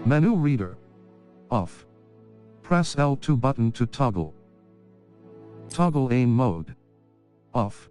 Menu reader. Off. Press L2 button to toggle. Toggle aim mode. Off.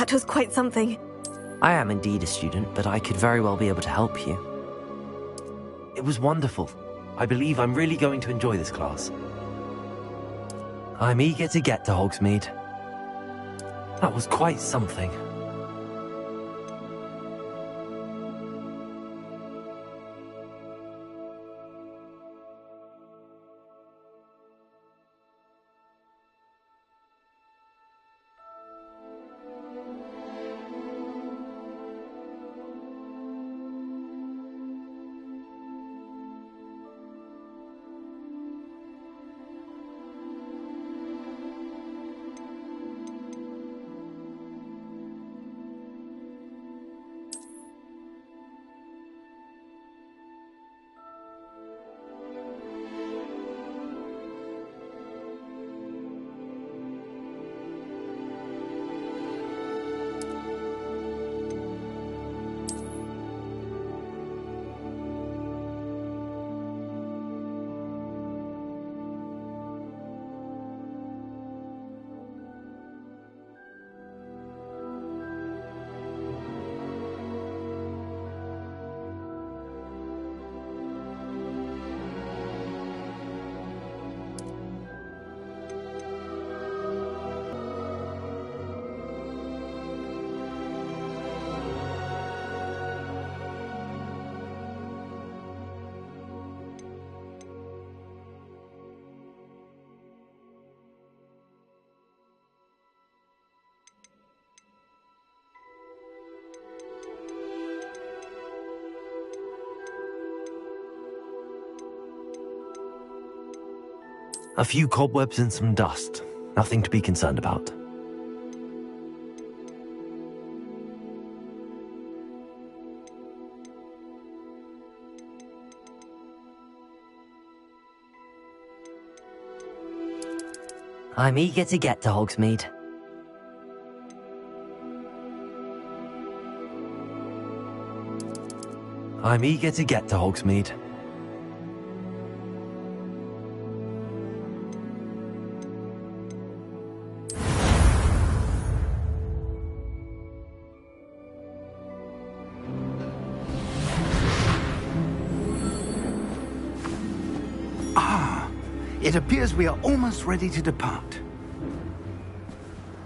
That was quite something. I am indeed a student, but I could very well be able to help you. It was wonderful. I believe I'm really going to enjoy this class. I'm eager to get to Hogsmeade. That was quite something. A few cobwebs and some dust. Nothing to be concerned about. I'm eager to get to Hogsmeade. I'm eager to get to Hogsmeade. It appears we are almost ready to depart.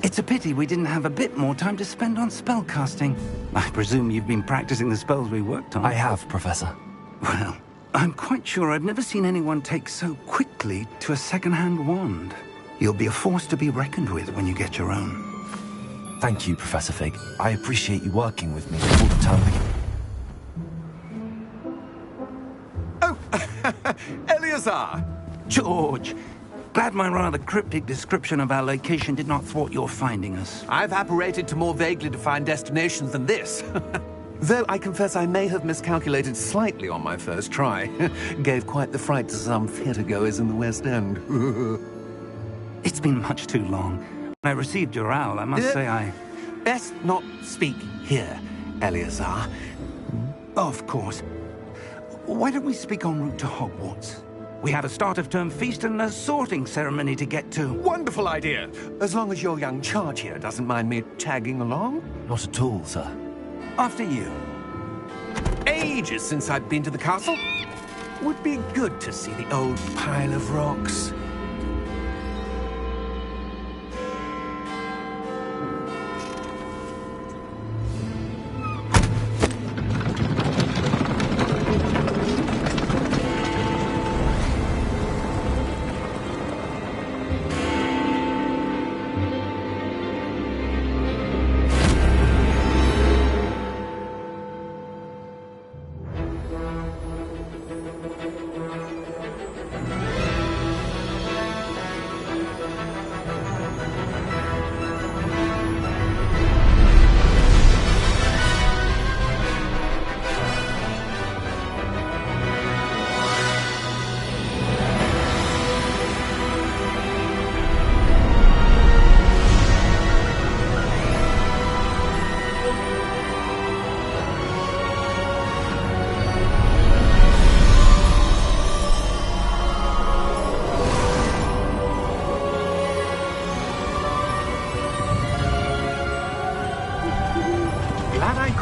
It's a pity we didn't have a bit more time to spend on spellcasting. I presume you've been practicing the spells we worked on. I have, Professor. Well, I'm quite sure I've never seen anyone take so quickly to a second-hand wand. You'll be a force to be reckoned with when you get your own. Thank you, Professor Fig. I appreciate you working with me all the time. Oh, Eleazar! George, glad my rather cryptic description of our location did not thwart your finding us. I've apparated to more vaguely defined destinations than this. Though I confess I may have miscalculated slightly on my first try. Gave quite the fright to some theatre-goers in the West End. It's been much too long. When I received your owl, I must say I... Best not speak here, Eleazar. Of course. Why don't we speak en route to Hogwarts? We have a start-of-term feast and a sorting ceremony to get to. Wonderful idea! As long as your young charge here doesn't mind me tagging along. Not at all, sir. After you. Ages since I've been to the castle. Would be good to see the old pile of rocks.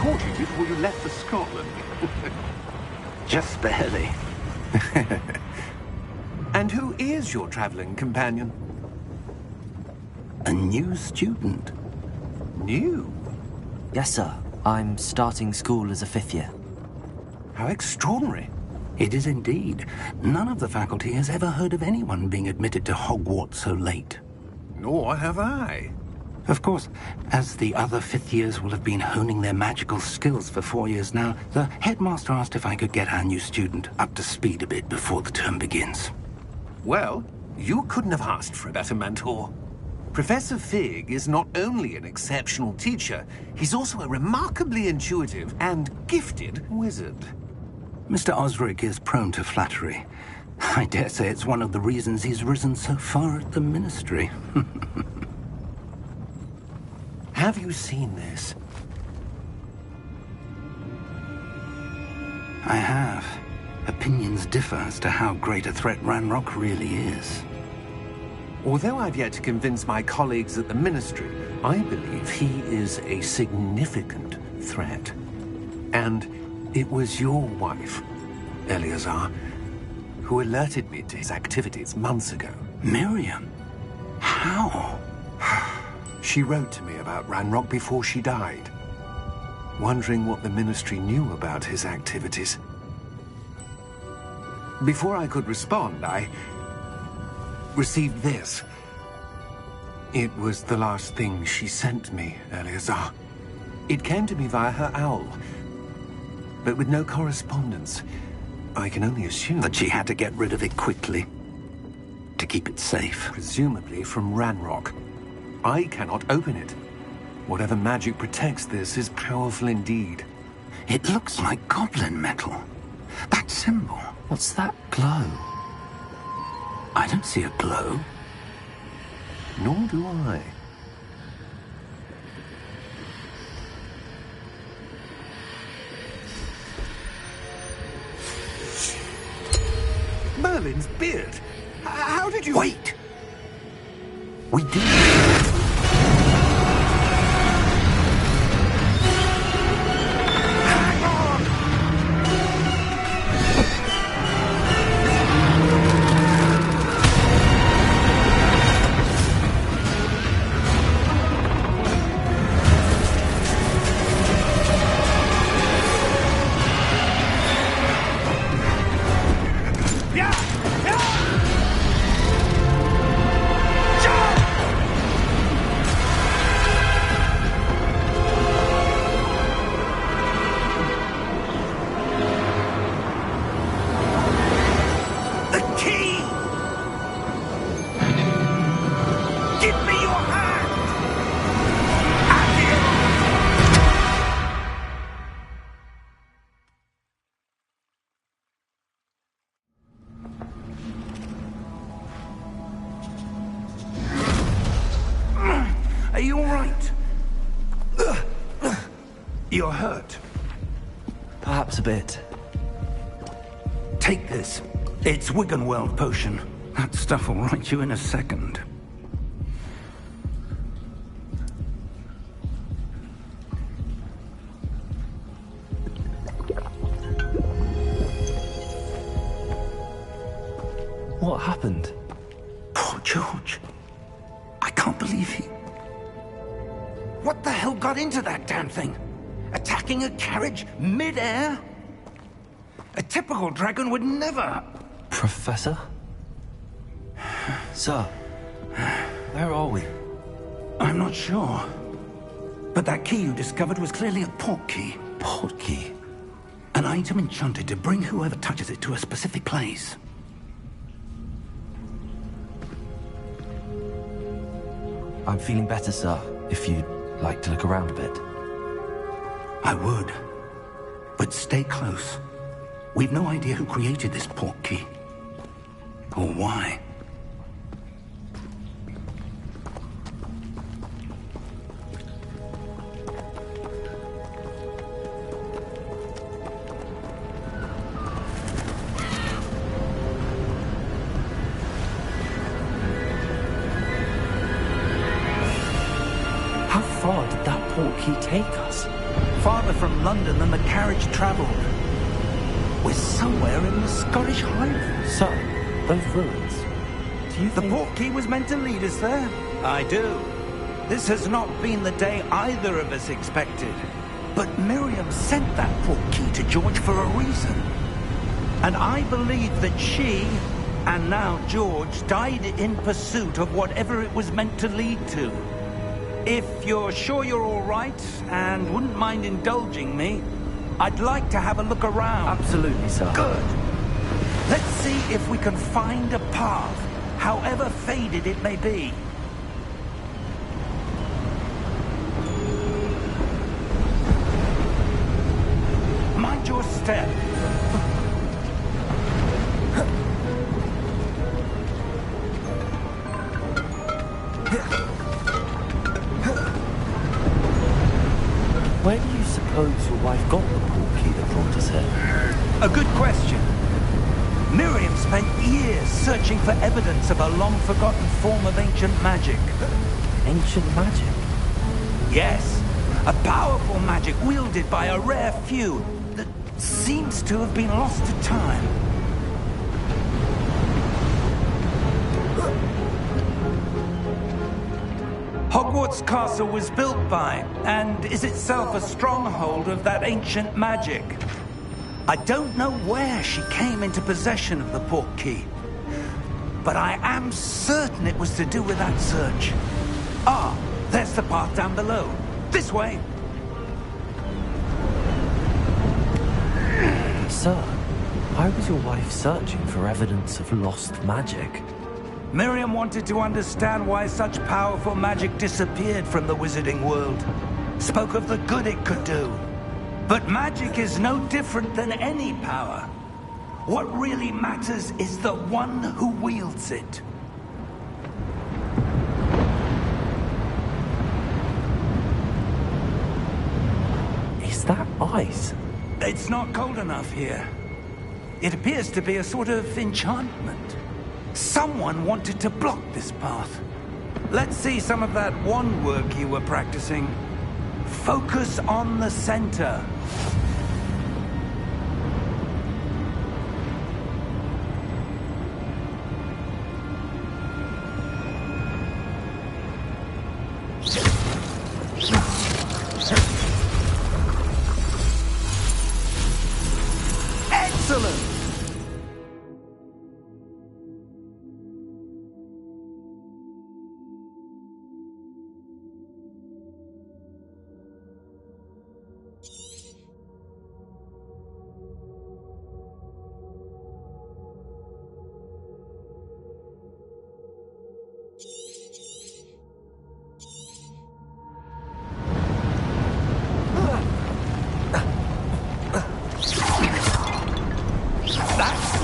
caught you before you left for Scotland. Just barely. And who is your traveling companion? A new student. New? Yes, sir. I'm starting school as a 5th year. How extraordinary. It is indeed. None of the faculty has ever heard of anyone being admitted to Hogwarts so late. Nor have I. Of course, as the other 5th years will have been honing their magical skills for 4 years now, the headmaster asked if I could get our new student up to speed a bit before the term begins. Well, you couldn't have asked for a better mentor. Professor Fig is not only an exceptional teacher, he's also a remarkably intuitive and gifted wizard. Mr. Osric is prone to flattery. I dare say it's one of the reasons he's risen so far at the Ministry. Have you seen this? I have. Opinions differ as to how great a threat Ranrock really is. Although I've yet to convince my colleagues at the Ministry, I believe he is a significant threat. And it was your wife, Eleazar, who alerted me to his activities months ago. Miriam? How? She wrote to me about Ranrock before she died, wondering what the Ministry knew about his activities. Before I could respond, I received this. It was the last thing she sent me, Eleazar. It came to me via her owl, but with no correspondence. I can only assume That she had to get rid of it quickly, to keep it safe. presumably from Ranrock. I cannot open it. Whatever magic protects this is powerful indeed. It looks like goblin metal. That symbol. What's that glow? I don't see a glow. Nor do I. Merlin's beard. How did you... Wait! We did. Are you all right? You're hurt. Perhaps a bit. Take this. It's Wiggenweld potion. That stuff will right you in a second. What happened? Poor George. I can't believe he... What the hell got into that damn thing? Attacking a carriage mid-air? A typical dragon would never... Professor? Sir, where are we? I'm not sure. But that key you discovered was clearly a port key. Port key? An item enchanted to bring whoever touches it to a specific place. I'm feeling better, sir, if you'd like to look around a bit. I would. But stay close. We've no idea who created this port key. Or why. How far did that port key take us? farther from London than the carriage travelled. We're somewhere in the Scottish Highlands. Sir, those ruins. Do you The think... portkey was meant to lead us there? I do. This has not been the day either of us expected. But Miriam sent that portkey to George for a reason. And I believe that she, and now George, died in pursuit of whatever it was meant to lead to. If you're sure you're all right, and wouldn't mind indulging me, I'd like to have a look around. Absolutely, sir. Good. Let's see if we can find a path, however faded it may be. Mind your step. Where do you suppose your wife got the portkey that brought us here? A good question. Miriam spent years searching for evidence of a long-forgotten form of ancient magic. Ancient magic? Yes, a powerful magic wielded by a rare few that seems to have been lost to time. Hogwarts Castle was built by, and is itself a stronghold of that ancient magic. I don't know where she came into possession of the portkey, but I am certain it was to do with that search. Ah, there's the path down below. This way. Sir, why was your wife searching for evidence of lost magic? Miriam wanted to understand why such powerful magic disappeared from the wizarding world. Spoke of the good it could do. But magic is no different than any power. What really matters is the one who wields it. Is that ice? It's not cold enough here. It appears to be a sort of enchantment. Someone wanted to block this path. Let's see some of that wand work you were practicing. Focus on the center. Excellent!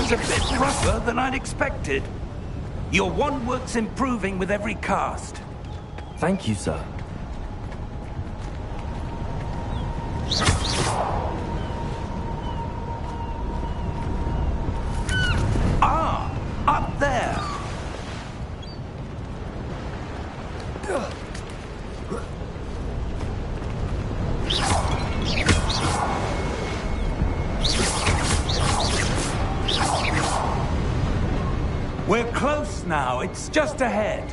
A bit rougher than I'd expected. Your wand work's improving with every cast. Thank you, sir. Ah, up there. We're close now. It's just ahead.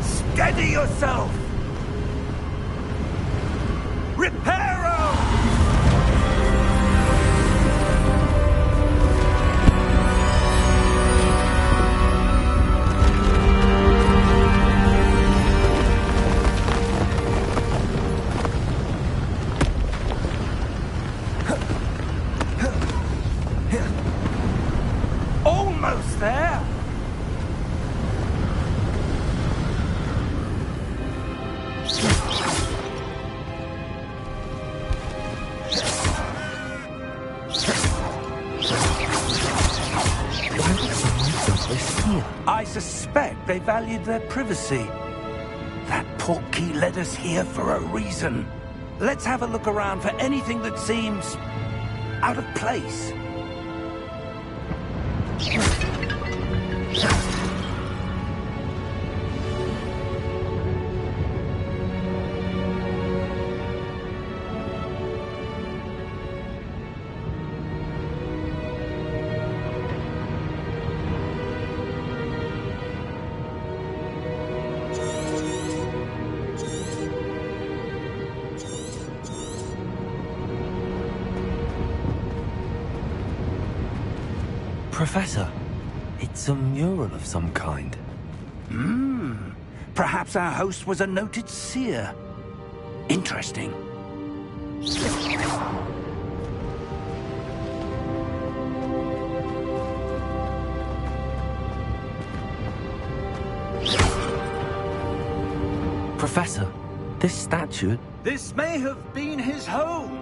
Steady yourself! Reparo! Almost there! I suspect they valued their privacy. That portkey led us here for a reason. Let's have a look around for anything that seems out of place. Professor, it's a mural of some kind. Perhaps our host was a noted seer. Interesting. Professor, this statue... This may have been his home.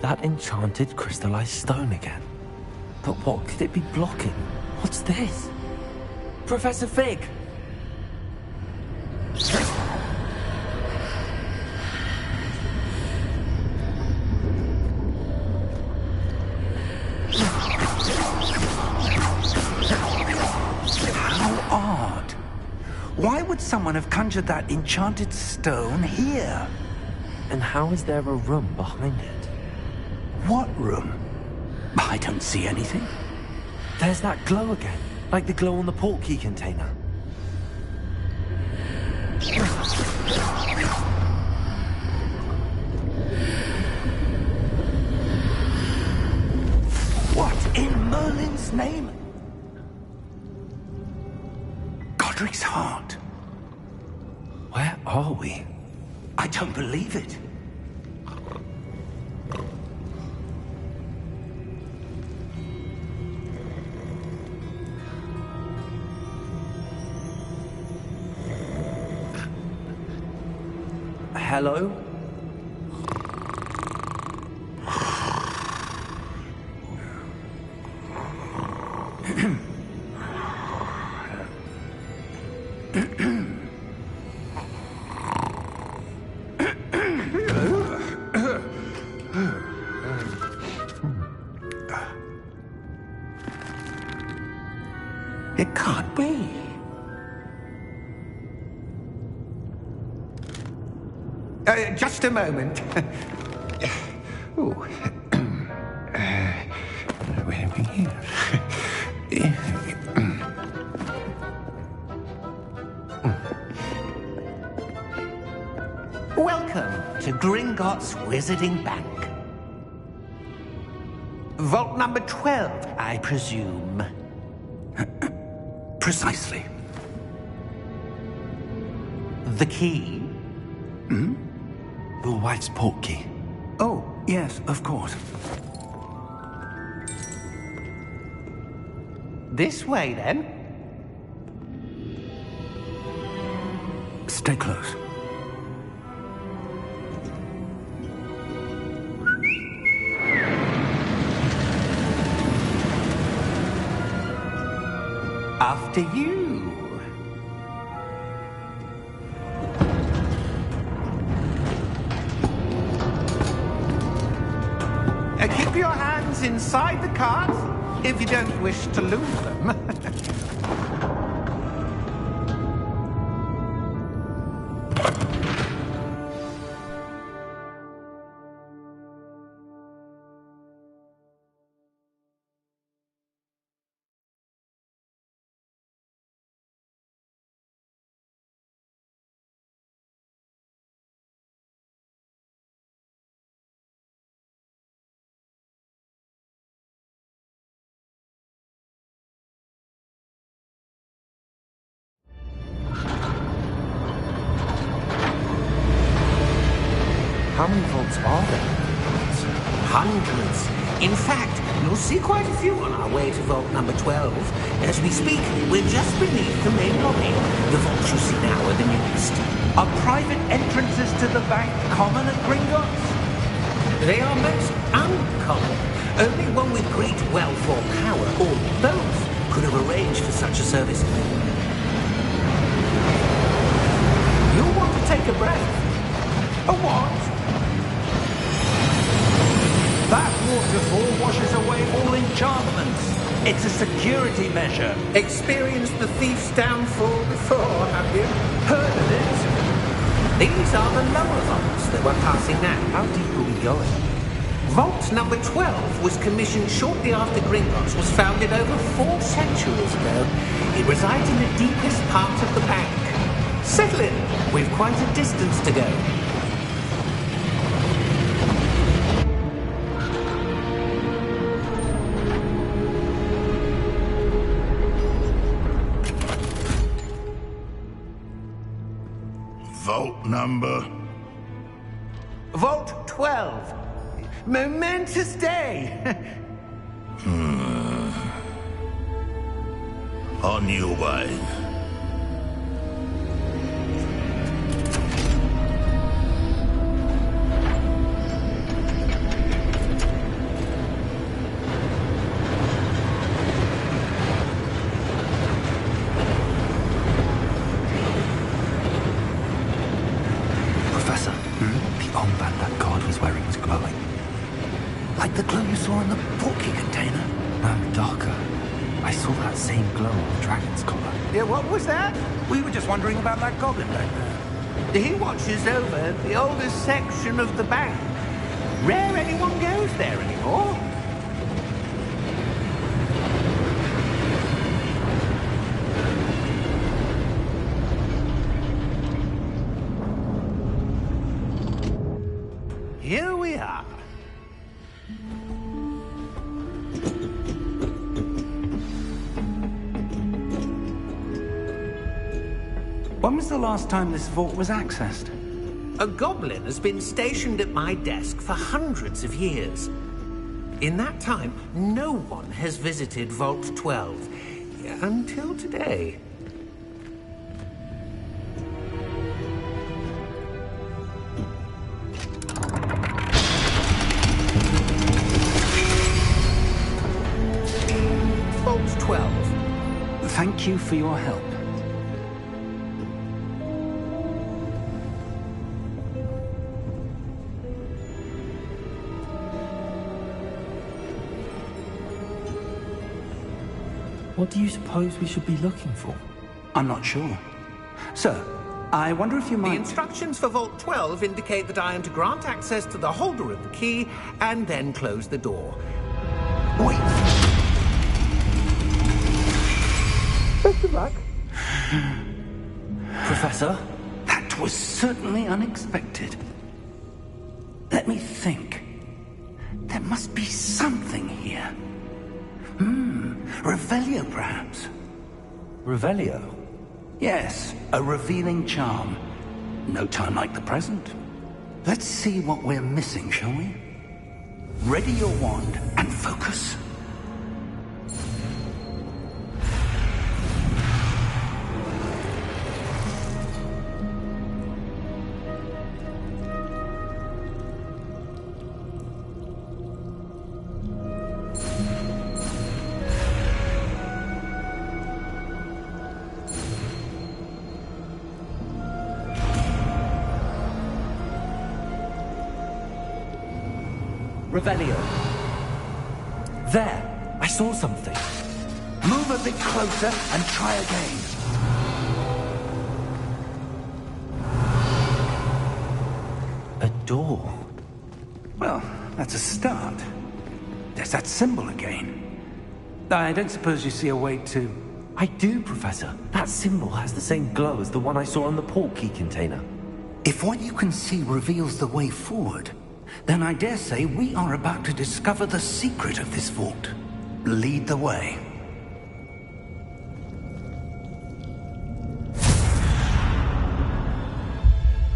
That enchanted crystallized stone again. But what could it be blocking? What's this? Professor Fig! How odd. Why would someone have conjured that enchanted stone here? And how is there a room behind it? What room? I don't see anything. There's that glow again, like the glow on the portkey container. What in Merlin's name? Godric's heart. Where are we? I don't believe it. Hello? It can't be. Just a moment. Ooh. Where are we here? Welcome to Gringotts Wizarding Bank. Vault number 12, I presume. Precisely. The key? Your wife's portkey. Oh, yes, of course. This way, then. Stay close. After you. Keep your hands inside the cart if you don't wish to lose them. How many vaults are there? Hundreds. In fact, you'll see quite a few on our way to vault number 12. As we speak, we're just beneath the main lobby. The vaults you see now are the newest. Are private entrances to the bank common at Gringotts? They are most uncommon. Only one with great wealth or power, or both, could have arranged for such a service. It's a security measure. Experienced the thief's downfall before, have you? Heard of it? These are the lower vaults that we're passing now. How deep are we going? Vault number 12 was commissioned shortly after Gringotts was founded over 4 centuries ago. It resides in the deepest part of the bank. Settle in. We've quite a distance to go. Vault number? Vault 12. Momentous day. On your way. Professor, the armband that guard was wearing was glowing. Like the glow you saw in the porky container. No, darker. I saw that same glow on the dragon's collar. Yeah, what was that? We were just wondering about that goblin back there. He watches over the oldest section of the bank. Rare anyone goes there anymore. Here we are. When was the last time this vault was accessed? A goblin has been stationed at my desk for hundreds of years. In that time, no one has visited Vault 12 until today. Vault 12. Thank you for your help. What do you suppose we should be looking for? I'm not sure. Sir, I wonder if you The might... instructions for Vault 12 indicate that I am to grant access to the holder of the key and then close the door. Wait! Best of luck. Professor? That was certainly unexpected. Let me think. There must be something here. Revelio, perhaps? Revelio? Yes, a revealing charm. No time like the present. Let's see what we're missing, shall we? Ready your wand and focus. Revelio. There! I saw something. Move a bit closer and try again. A door. Well, that's a start. There's that symbol again. I don't suppose you see a way to... I do, Professor. That symbol has the same glow as the one I saw on the port key container. If what you can see reveals the way forward, then I dare say we are about to discover the secret of this vault. Lead the way.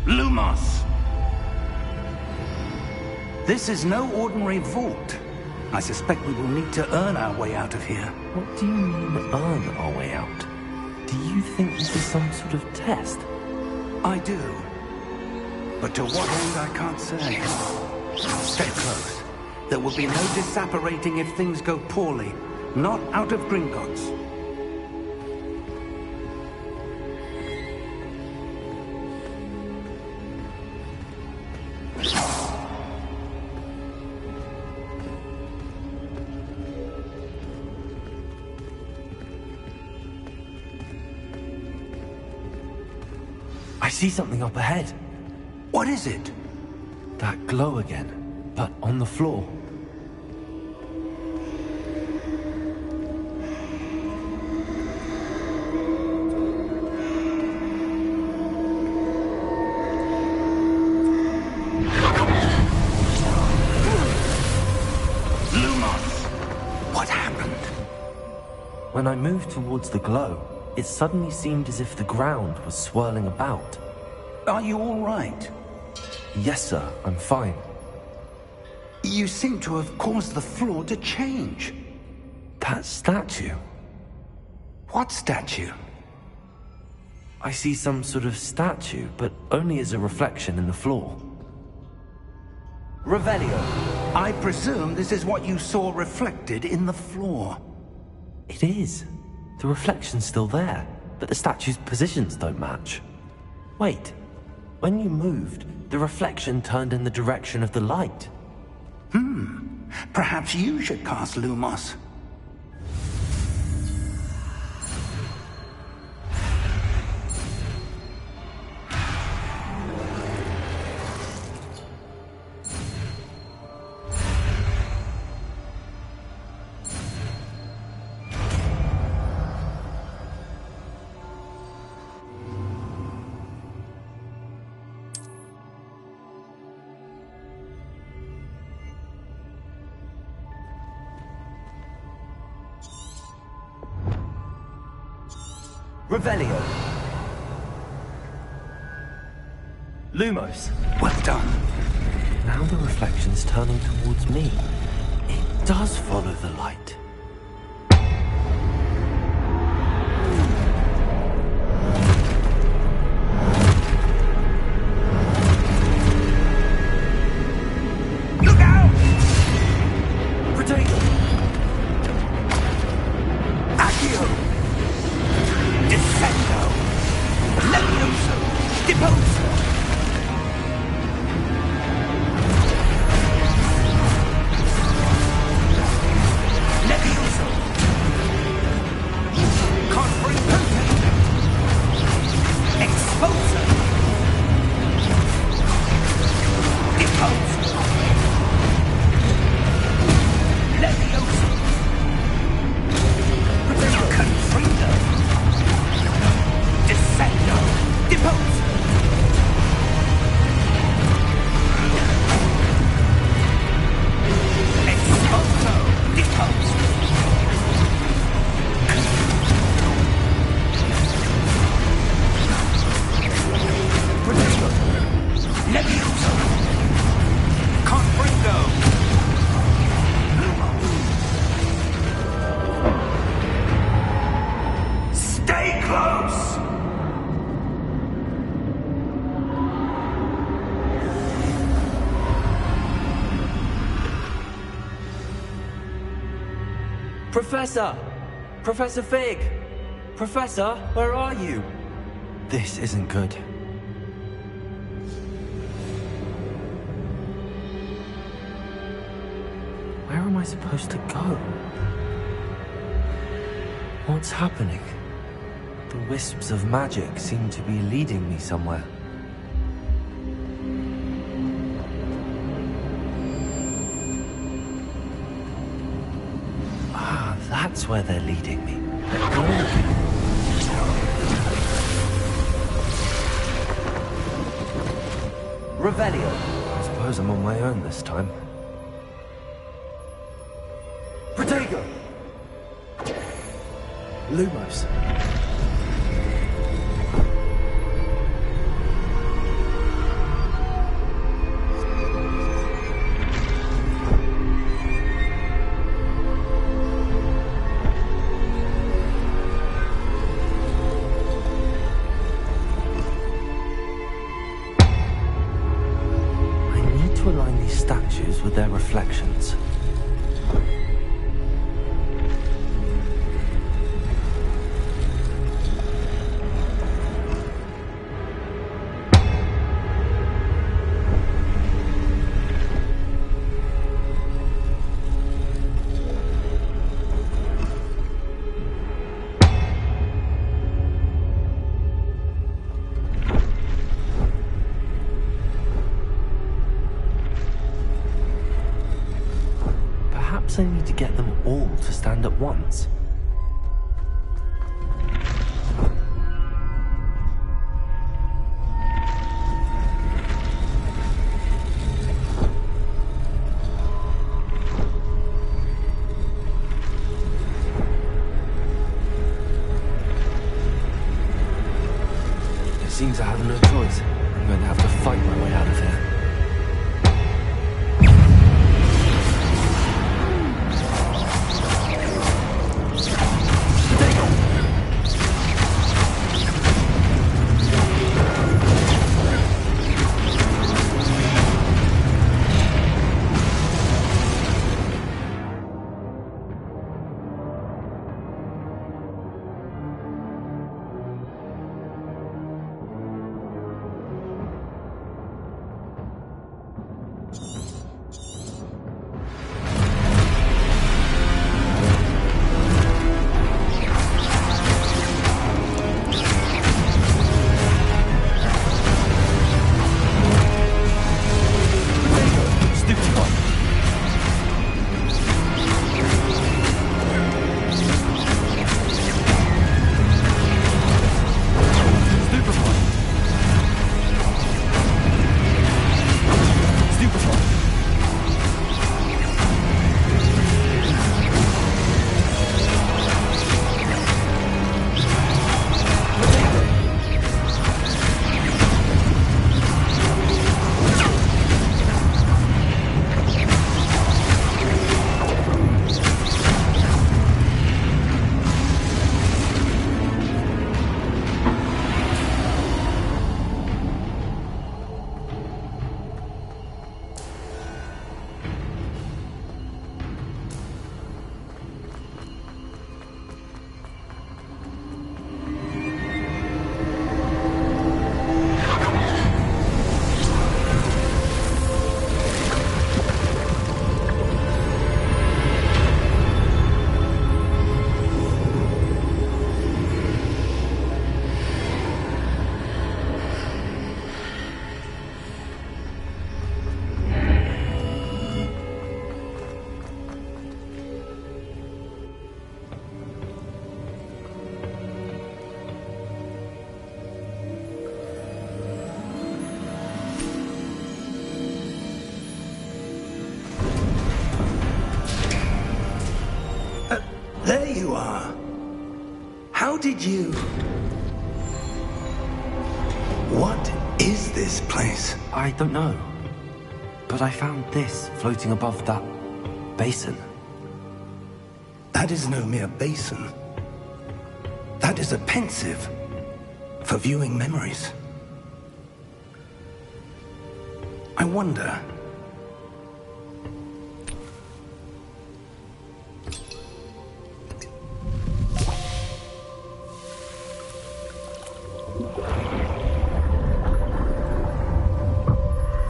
Lumos! This is no ordinary vault. I suspect we will need to earn our way out of here. What do you mean, earn our way out? Do you think this is some sort of test? I do. But to what end, I can't say. Stay close. There will be no disapparating if things go poorly. Not out of Gringotts. see something up ahead. What is it? That glow again, but on the floor. What happened? When I moved towards the glow, it suddenly seemed as if the ground was swirling about. Are you all right? Yes, sir, I'm fine. You seem to have caused the floor to change. That statue? What statue? I see some sort of statue, but only as a reflection in the floor. Revelio, I presume this is what you saw reflected in the floor. It is. The reflection's still there, but the statue's positions don't match. Wait, when you moved, the reflection turned in the direction of the light. Perhaps you should cast Lumos. Revelio. Lumos. Well done. Now the reflection's turning towards me. It does follow the light. Look out! Potato! Accio! Descendo! Levioso! Deposo! Levioso! Confrontate! Exposo! Deposo! Levioso! Confringo! Descendo! Depose! Exposo! Depose! Protego! Levioso! Confringo! Stay close! Professor! Professor Fig! Professor, where are you? This isn't good. Where am I supposed to go? What's happening? The wisps of magic seem to be leading me somewhere. Ah, that's where they're leading me. Revelio. I suppose I'm on my own this time. Protego! Lumos. Align these statues with their reflections. Perhaps I need to get them all to stand at once. It seems I have no choice. I'm going to have to fight my way out of here. There you are. How did you... What is this place? I don't know. But I found this floating above that basin. That is no mere basin. That is a pensive for viewing memories. I wonder...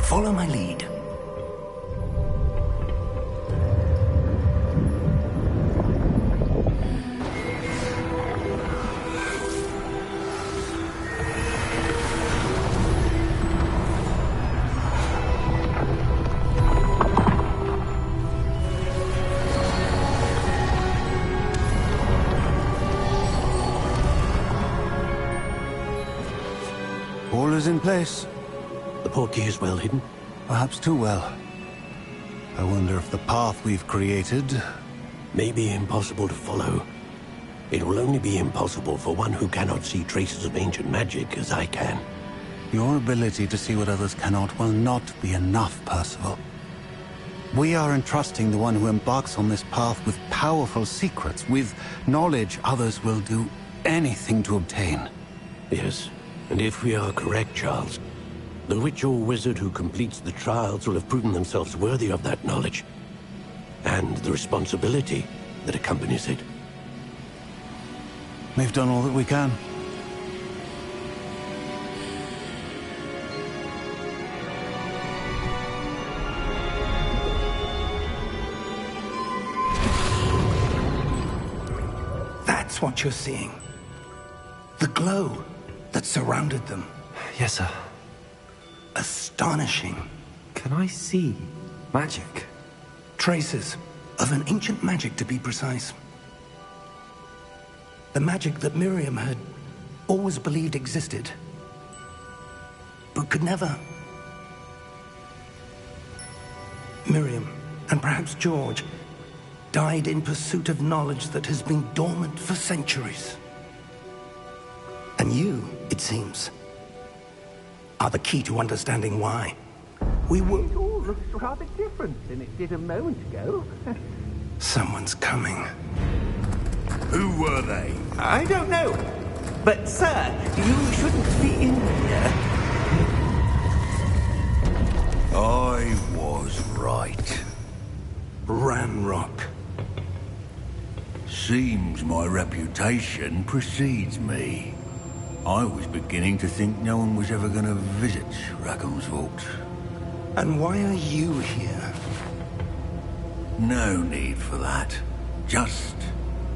Follow my lead. All is in place. The portkey is well hidden. Perhaps too well. I wonder if the path we've created... May be impossible to follow. It will only be impossible for one who cannot see traces of ancient magic as I can. Your ability to see what others cannot will not be enough, Percival. We are entrusting the one who embarks on this path with powerful secrets, with knowledge others will do anything to obtain. Yes, and if we are correct, Charles, the witch or wizard who completes the trials will have proven themselves worthy of that knowledge, and the responsibility that accompanies it. We've done all that we can. That's what you're seeing. The glow that surrounded them. Yes, sir. Astonishing. Can I see magic? Traces Of an ancient magic, to be precise. The magic that Miriam had always believed existed, but could never. Miriam, and perhaps George, died in pursuit of knowledge that has been dormant for centuries. And you, it seems, are the key to understanding why. We were... It all looks rather different than it did a moment ago. Someone's coming. Who were they? I don't know. But, sir, you shouldn't be in here. I was right. Ranrock. Seems my reputation precedes me. I was beginning to think no one was ever going to visit Rackham's vault. And why are you here? No need for that. Just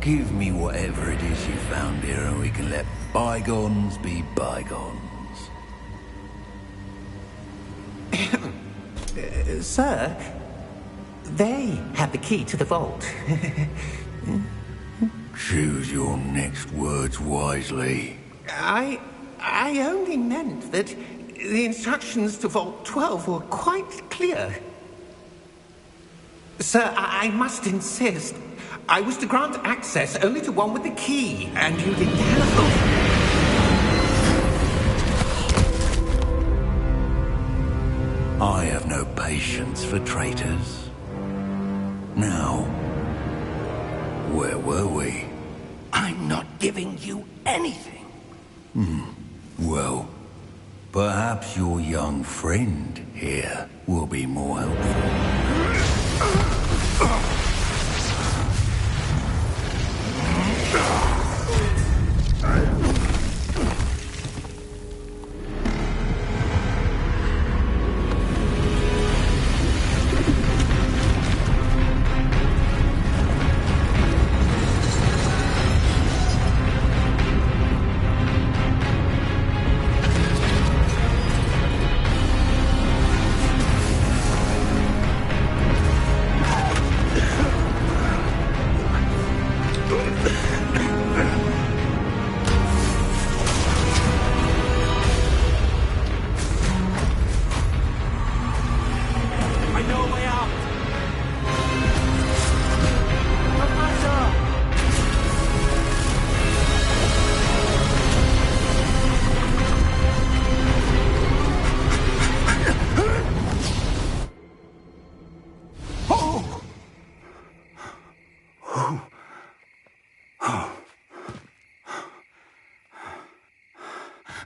give me whatever it is you found here and we can let bygones be bygones. Sir, they have the key to the vault. Choose your next words wisely. I only meant that the instructions to Vault 12 were quite clear. Sir, I must insist. I was to grant access only to one with the key, and you didn't have I have no patience for traitors. Now, where were we? I'm not giving you anything. Well, perhaps your young friend here will be more helpful.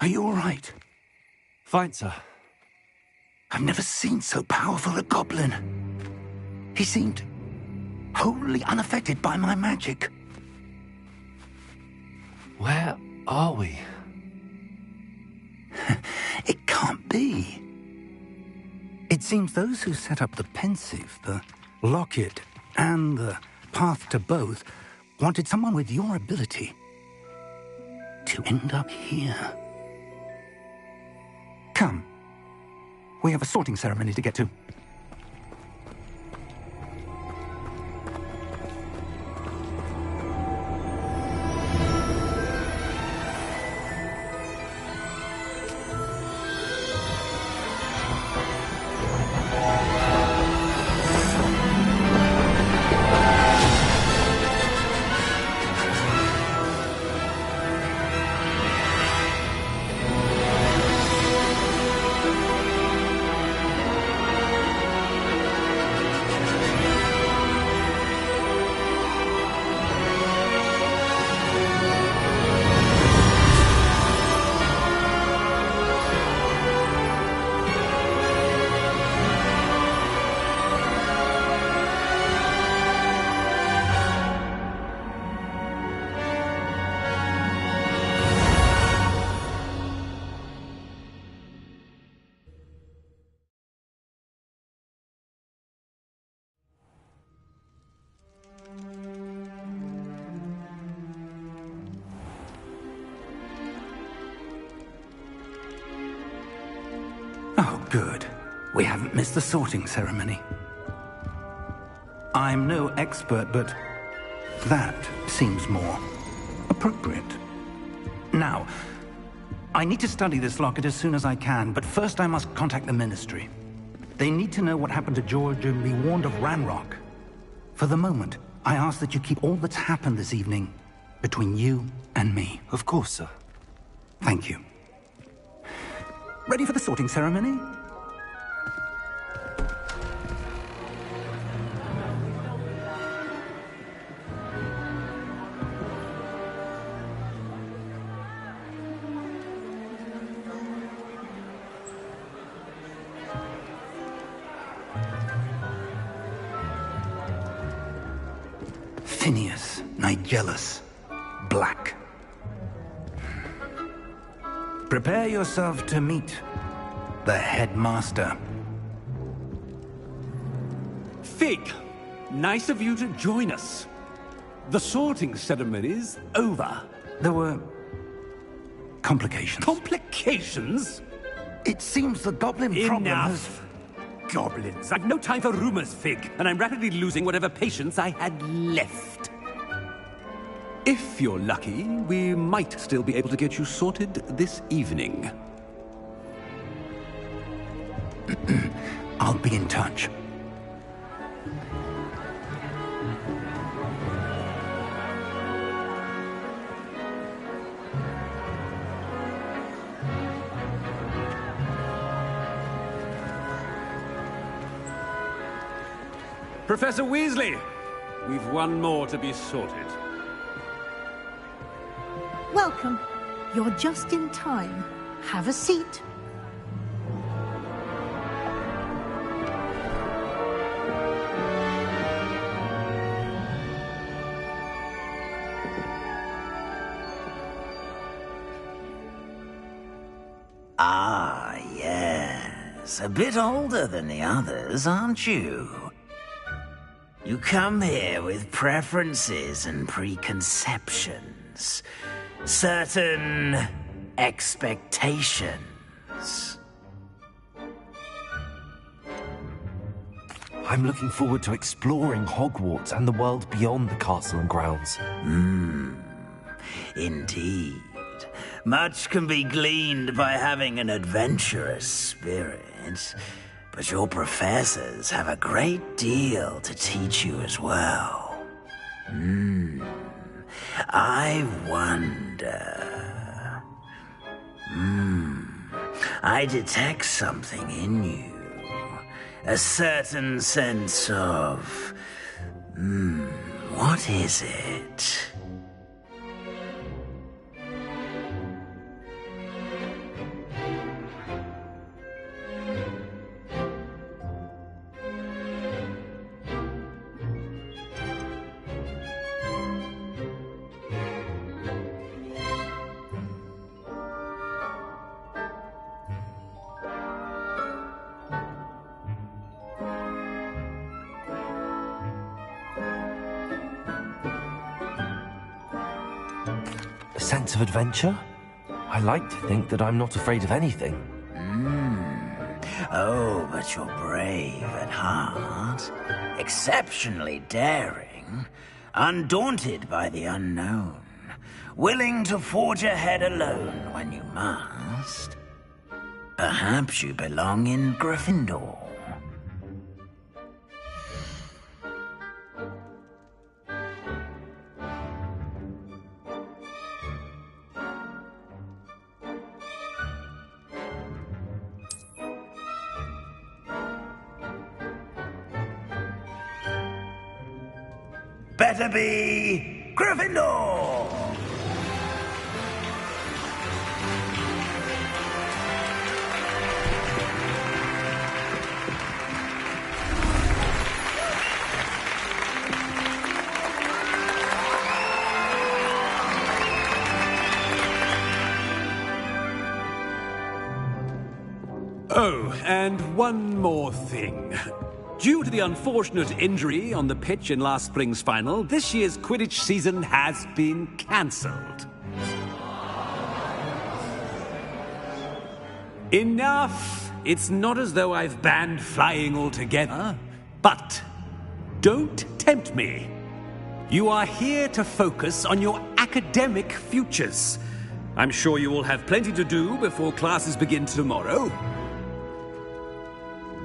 Are you all right? Fine, sir. I've never seen so powerful a goblin. He seemed wholly unaffected by my magic. Where are we? It can't be. It seems those who set up the pensive, the locket, and the path to both wanted someone with your ability to end up here. Come. We have a sorting ceremony to get to. Oh, good. We haven't missed the sorting ceremony. I'm no expert, but that seems more appropriate. Now, I need to study this locket as soon as I can, but first I must contact the Ministry. They need to know what happened to George and be warned of Ranrock. For the moment, I ask that you keep all that's happened this evening between you and me. Of course, sir. Thank you. Ready for the sorting ceremony? Phineas, Nigellus, Black. Prepare yourself to meet the headmaster. Fig, nice of you to join us. The sorting ceremony's over. There were complications. Complications? It seems the goblin problem has... Enough! Goblins. I've no time for rumors, Fig, and I'm rapidly losing whatever patience I had left. If you're lucky, we might still be able to get you sorted this evening. I'll be in touch. Professor Weasley, we've one more to be sorted. Welcome. You're just in time. Have a seat. Ah, yes. A bit older than the others, aren't you? You come here with preferences and preconceptions. Certain expectations. I'm looking forward to exploring Hogwarts and the world beyond the castle and grounds. Indeed. Much can be gleaned by having an adventurous spirit, but your professors have a great deal to teach you as well. I wonder... I detect something in you. A certain sense of... what is it? A sense of adventure? I like to think that I'm not afraid of anything. Oh, but you're brave at heart, exceptionally daring, undaunted by the unknown, willing to forge ahead alone when you must. Perhaps you belong in Gryffindor. Better be Gryffindor! Oh, and one more thing. Due to the unfortunate injury on the pitch in last spring's final, this year's Quidditch season has been cancelled. Enough! It's not as though I've banned flying altogether, but Don't tempt me. You are here to focus on your academic futures. I'm sure you will have plenty to do before classes begin tomorrow.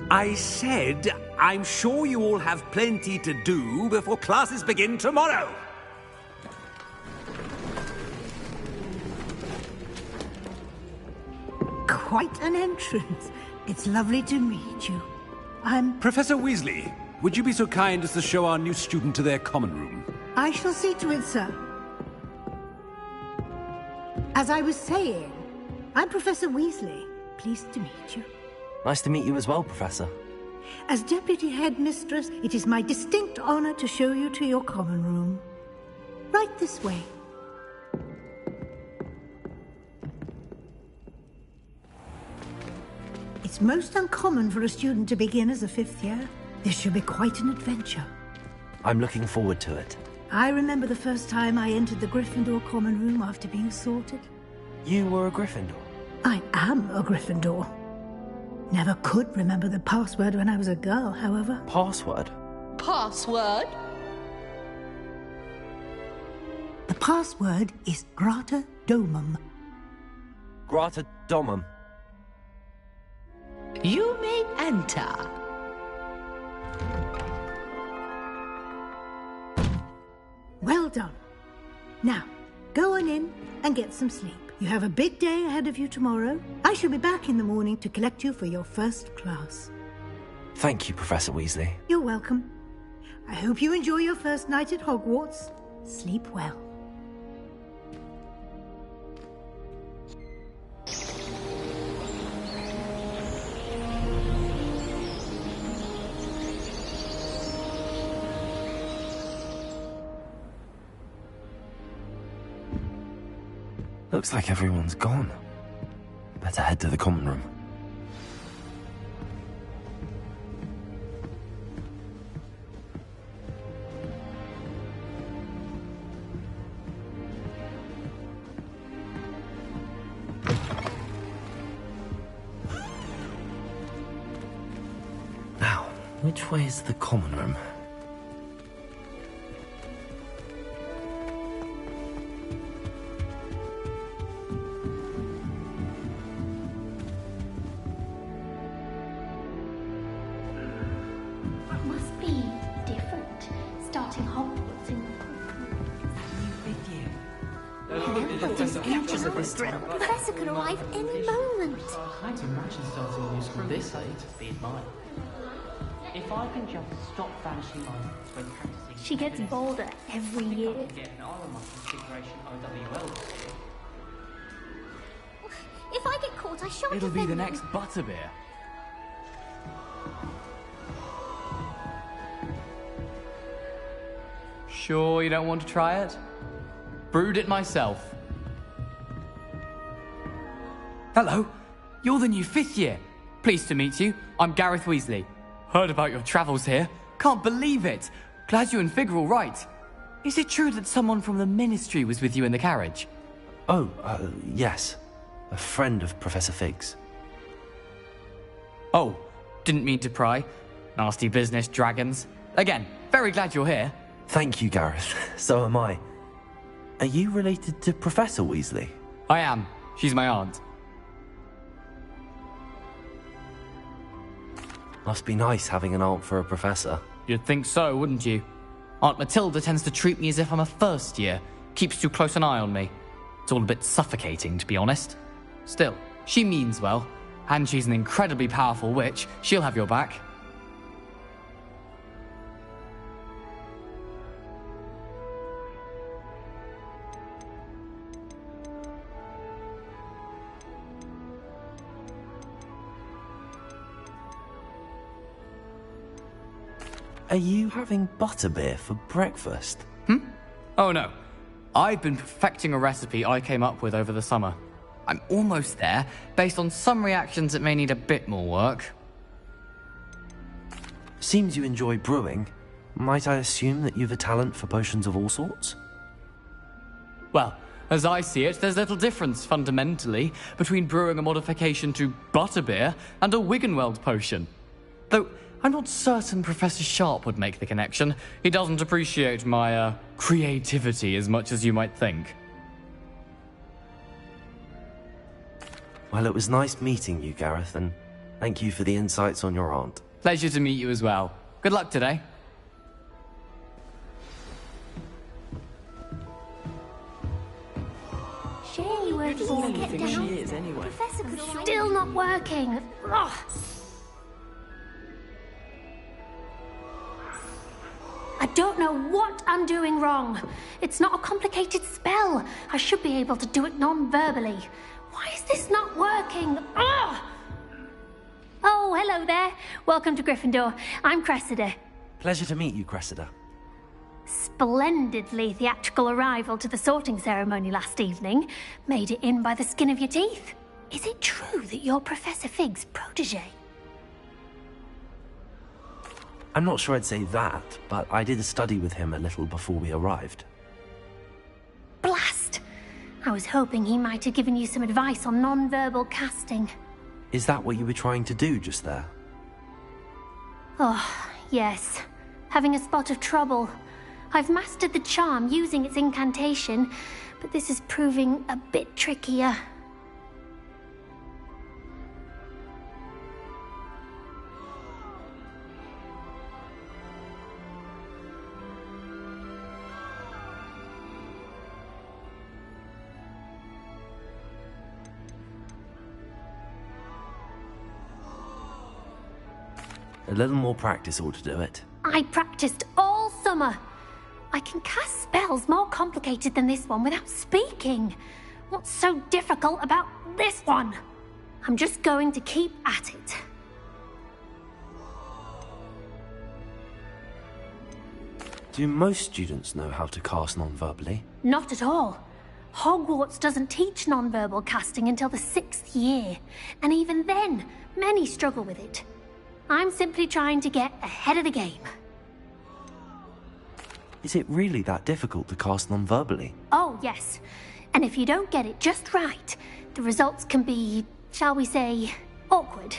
I said, I'm sure you all have plenty to do before classes begin tomorrow. Quite an entrance. It's lovely to meet you. I'm... Professor Weasley, would you be so kind as to show our new student to their common room? I shall see to it, sir. As I was saying, I'm Professor Weasley. Pleased to meet you. Nice to meet you as well, Professor. As Deputy Headmistress, it is my distinct honor to show you to your common room. Right this way. It's most uncommon for a student to begin as a fifth year. This should be quite an adventure. I'm looking forward to it. I remember the first time I entered the Gryffindor common room after being sorted. You were a Gryffindor? I am a Gryffindor. Never could remember the password when I was a girl, however. Password? Password? The password is Grata Domum. Grata Domum. You may enter. Well done. Now, go on in and get some sleep. You have a big day ahead of you tomorrow. I shall be back in the morning to collect you for your first class. Thank you, Professor Weasley. You're welcome. I hope you enjoy your first night at Hogwarts. Sleep well. Looks like everyone's gone. Better head to the common room. Now, which way is the common room? Professor could arrive any moment. I can't imagine starting a new school this late. Be admired. If I can just stop vanishing items when practicing... She gets bolder every year. Get an R on my configuration OWL this year. If I get caught, I shan't It'll be the defend next Butterbeer. Sure you don't want to try it? Brewed it myself. Hello, you're the new fifth year. Pleased to meet you. I'm Gareth Weasley. Heard about your travels here. Can't believe it. Glad you and Fig are all right. Is it true that someone from the Ministry was with you in the carriage? Oh, yes. A friend of Professor Fig's. Oh, didn't mean to pry. Nasty business, dragons. Again, very glad you're here. Thank you, Gareth. So am I. Are you related to Professor Weasley? I am. She's my aunt. Must be nice having an aunt for a professor. You'd think so, wouldn't you? Aunt Matilda tends to treat me as if I'm a first year. Keeps too close an eye on me. It's all a bit suffocating, to be honest. Still, she means well. And she's an incredibly powerful witch. She'll have your back. Are you having butterbeer for breakfast? Oh no. I've been perfecting a recipe I came up with over the summer. I'm almost there, based on some reactions that may need a bit more work. Seems you enjoy brewing. Might I assume that you've a talent for potions of all sorts? Well, as I see it, there's little difference, fundamentally, between brewing a modification to butterbeer and a Wiggenweld potion. Though, I'm not certain Professor Sharp would make the connection. He doesn't appreciate my, creativity as much as you might think. Well, it was nice meeting you, Gareth, and thank you for the insights on your aunt. Pleasure to meet you as well. Good luck today. Surely we're just Who gonna do you get think she down. is, anyway? Professor could still not working. Ugh. I don't know what I'm doing wrong. It's not a complicated spell. I should be able to do it non-verbally. Why is this not working? Ugh! Oh, hello there. Welcome to Gryffindor. I'm Cressida. Pleasure to meet you, Cressida. Splendidly theatrical arrival to the sorting ceremony last evening. Made it in by the skin of your teeth. Is it true that you're Professor Fig's protege? I'm not sure I'd say that, but I did study with him a little before we arrived. Blast! I was hoping he might have given you some advice on non-verbal casting. Is that what you were trying to do just there? Oh, yes. Having a spot of trouble. I've mastered the charm using its incantation, but this is proving a bit trickier. A little more practice ought to do it. I practiced all summer. I can cast spells more complicated than this one without speaking. What's so difficult about this one? I'm just going to keep at it. Do most students know how to cast non-verbally? Not at all. Hogwarts doesn't teach non-verbal casting until the 6th year, and even then, many struggle with it. I'm simply trying to get ahead of the game. Is it really that difficult to cast non-verbally? Oh, yes. And if you don't get it just right, the results can be, shall we say, awkward.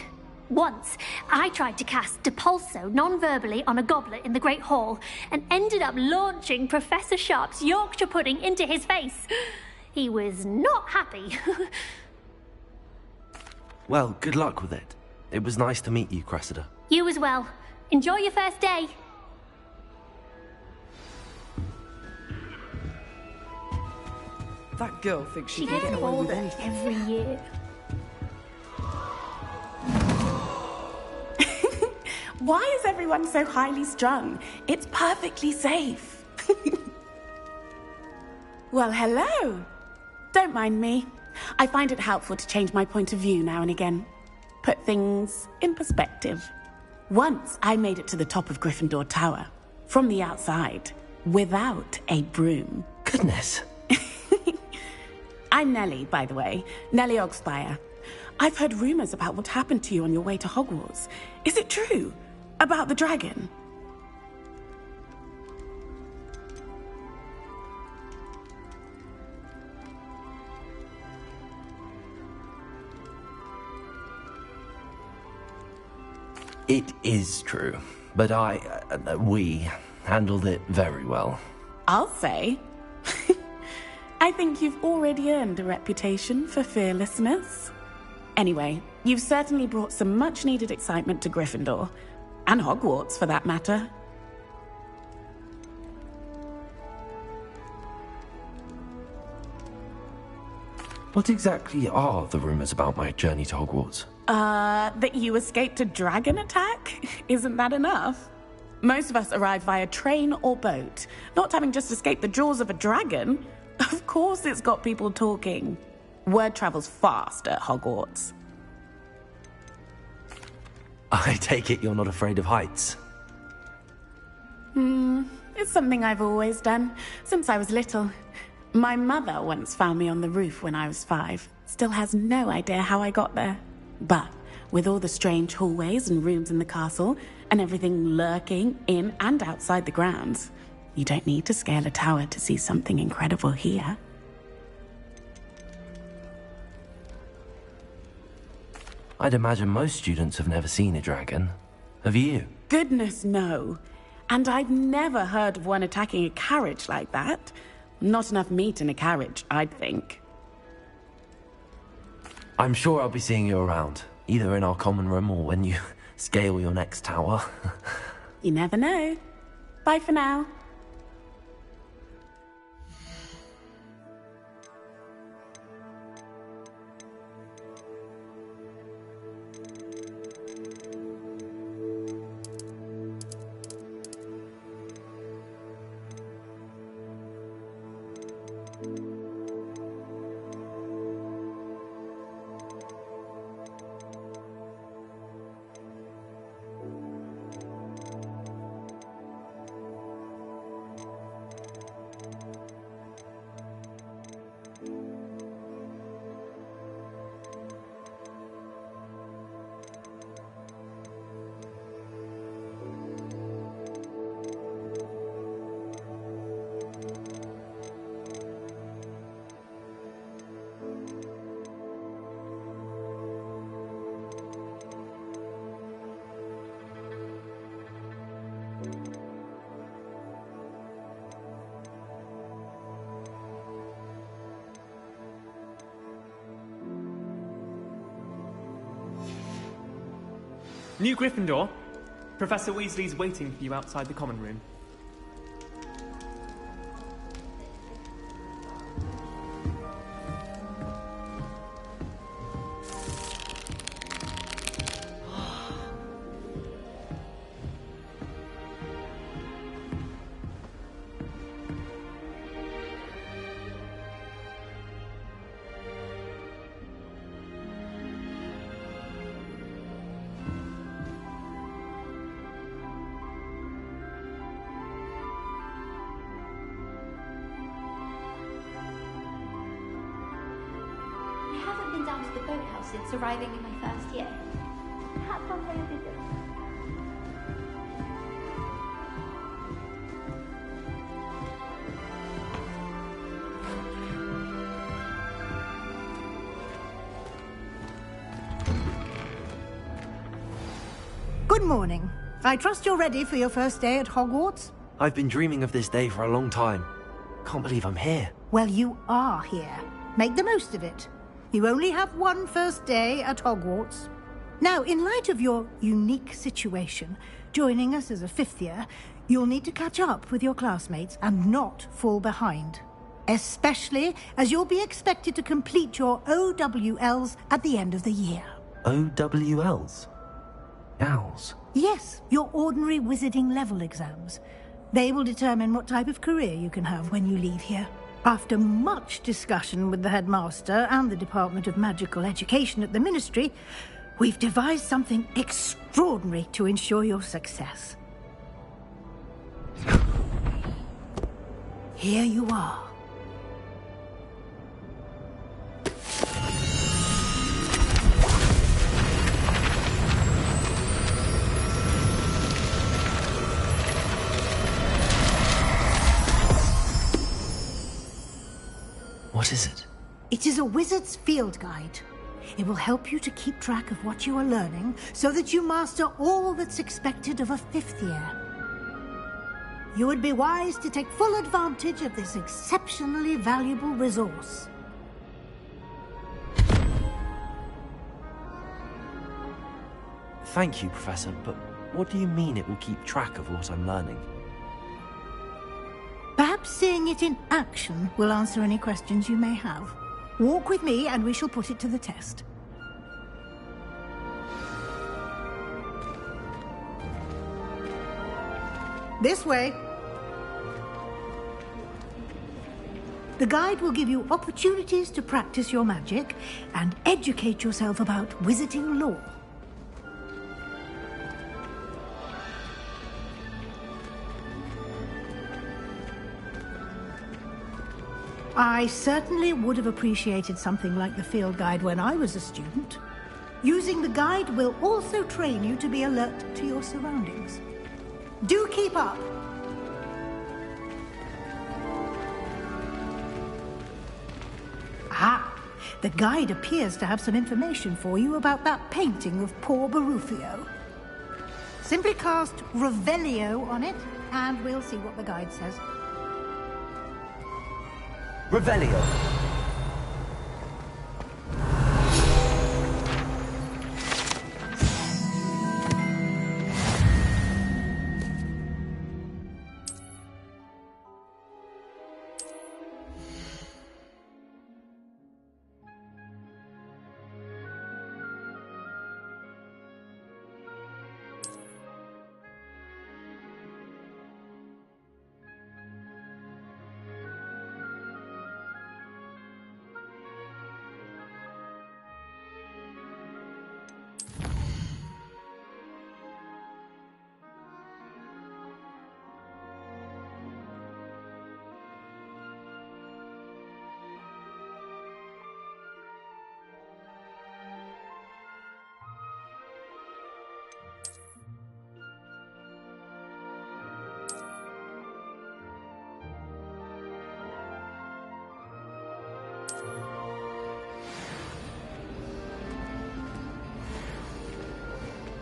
Once, I tried to cast Depulso non-verbally on a goblet in the Great Hall and ended up launching Professor Sharp's Yorkshire pudding into his face. He was not happy. Well, good luck with it. It was nice to meet you, Cressida. You as well. Enjoy your first day. That girl thinks she She can gets get away with older anything. every year. Why is everyone so highly strung? It's perfectly safe. Well, hello. Don't mind me. I find it helpful to change my point of view now and again. Put things in perspective. Once I made it to the top of Gryffindor Tower, from the outside, without a broom. Goodness. I'm Nellie, by the way. Nellie Ogspire. I've heard rumors about what happened to you on your way to Hogwarts. Is it true? About the dragon? It is true, but we handled it very well. I'll say. I think you've already earned a reputation for fearlessness. Anyway, you've certainly brought some much-needed excitement to Gryffindor. And Hogwarts, for that matter. What exactly are the rumors about my journey to Hogwarts? That you escaped a dragon attack? Isn't that enough? Most of us arrive via train or boat, not having just escaped the jaws of a dragon. Of course it's got people talking. Word travels fast at Hogwarts. I take it you're not afraid of heights. It's something I've always done, since I was little. My mother once found me on the roof when I was 5. Still has no idea how I got there. But with all the strange hallways and rooms in the castle, and everything lurking in and outside the grounds, you don't need to scale a tower to see something incredible here. I'd imagine most students have never seen a dragon. Have you? Goodness, no. And I've never heard of one attacking a carriage like that. Not enough meat in a carriage, I'd think. I'm sure I'll be seeing you around, either in our common room or when you scale your next tower. You never know. Bye for now. New Gryffindor. Professor Weasley's waiting for you outside the common room. Down to the boathouse since arriving in my first year. Perhaps I'll pay a visit. Good morning. I trust you're ready for your first day at Hogwarts? I've been dreaming of this day for a long time. Can't believe I'm here. Well, you are here. Make the most of it. You only have one first day at Hogwarts. Now, in light of your unique situation, joining us as a fifth year, you'll need to catch up with your classmates and not fall behind. Especially as you'll be expected to complete your OWLs at the end of the year. OWLs? Owls? Yes, your ordinary wizarding level exams. They will determine what type of career you can have when you leave here. After much discussion with the headmaster and the Department of Magical Education at the Ministry, we've devised something extraordinary to ensure your success. Here you are. What is it? It is a wizard's field guide. It will help you to keep track of what you are learning so that you master all that's expected of a fifth year. You would be wise to take full advantage of this exceptionally valuable resource. Thank you, Professor, but what do you mean it will keep track of what I'm learning? Perhaps seeing it in action will answer any questions you may have. Walk with me and we shall put it to the test. This way. The guide will give you opportunities to practice your magic and educate yourself about wizarding lore. I certainly would have appreciated something like the field guide when I was a student. Using the guide will also train you to be alert to your surroundings. Do keep up! Ah, the guide appears to have some information for you about that painting of poor Barufio. Simply cast Revelio on it, and we'll see what the guide says. Revelio.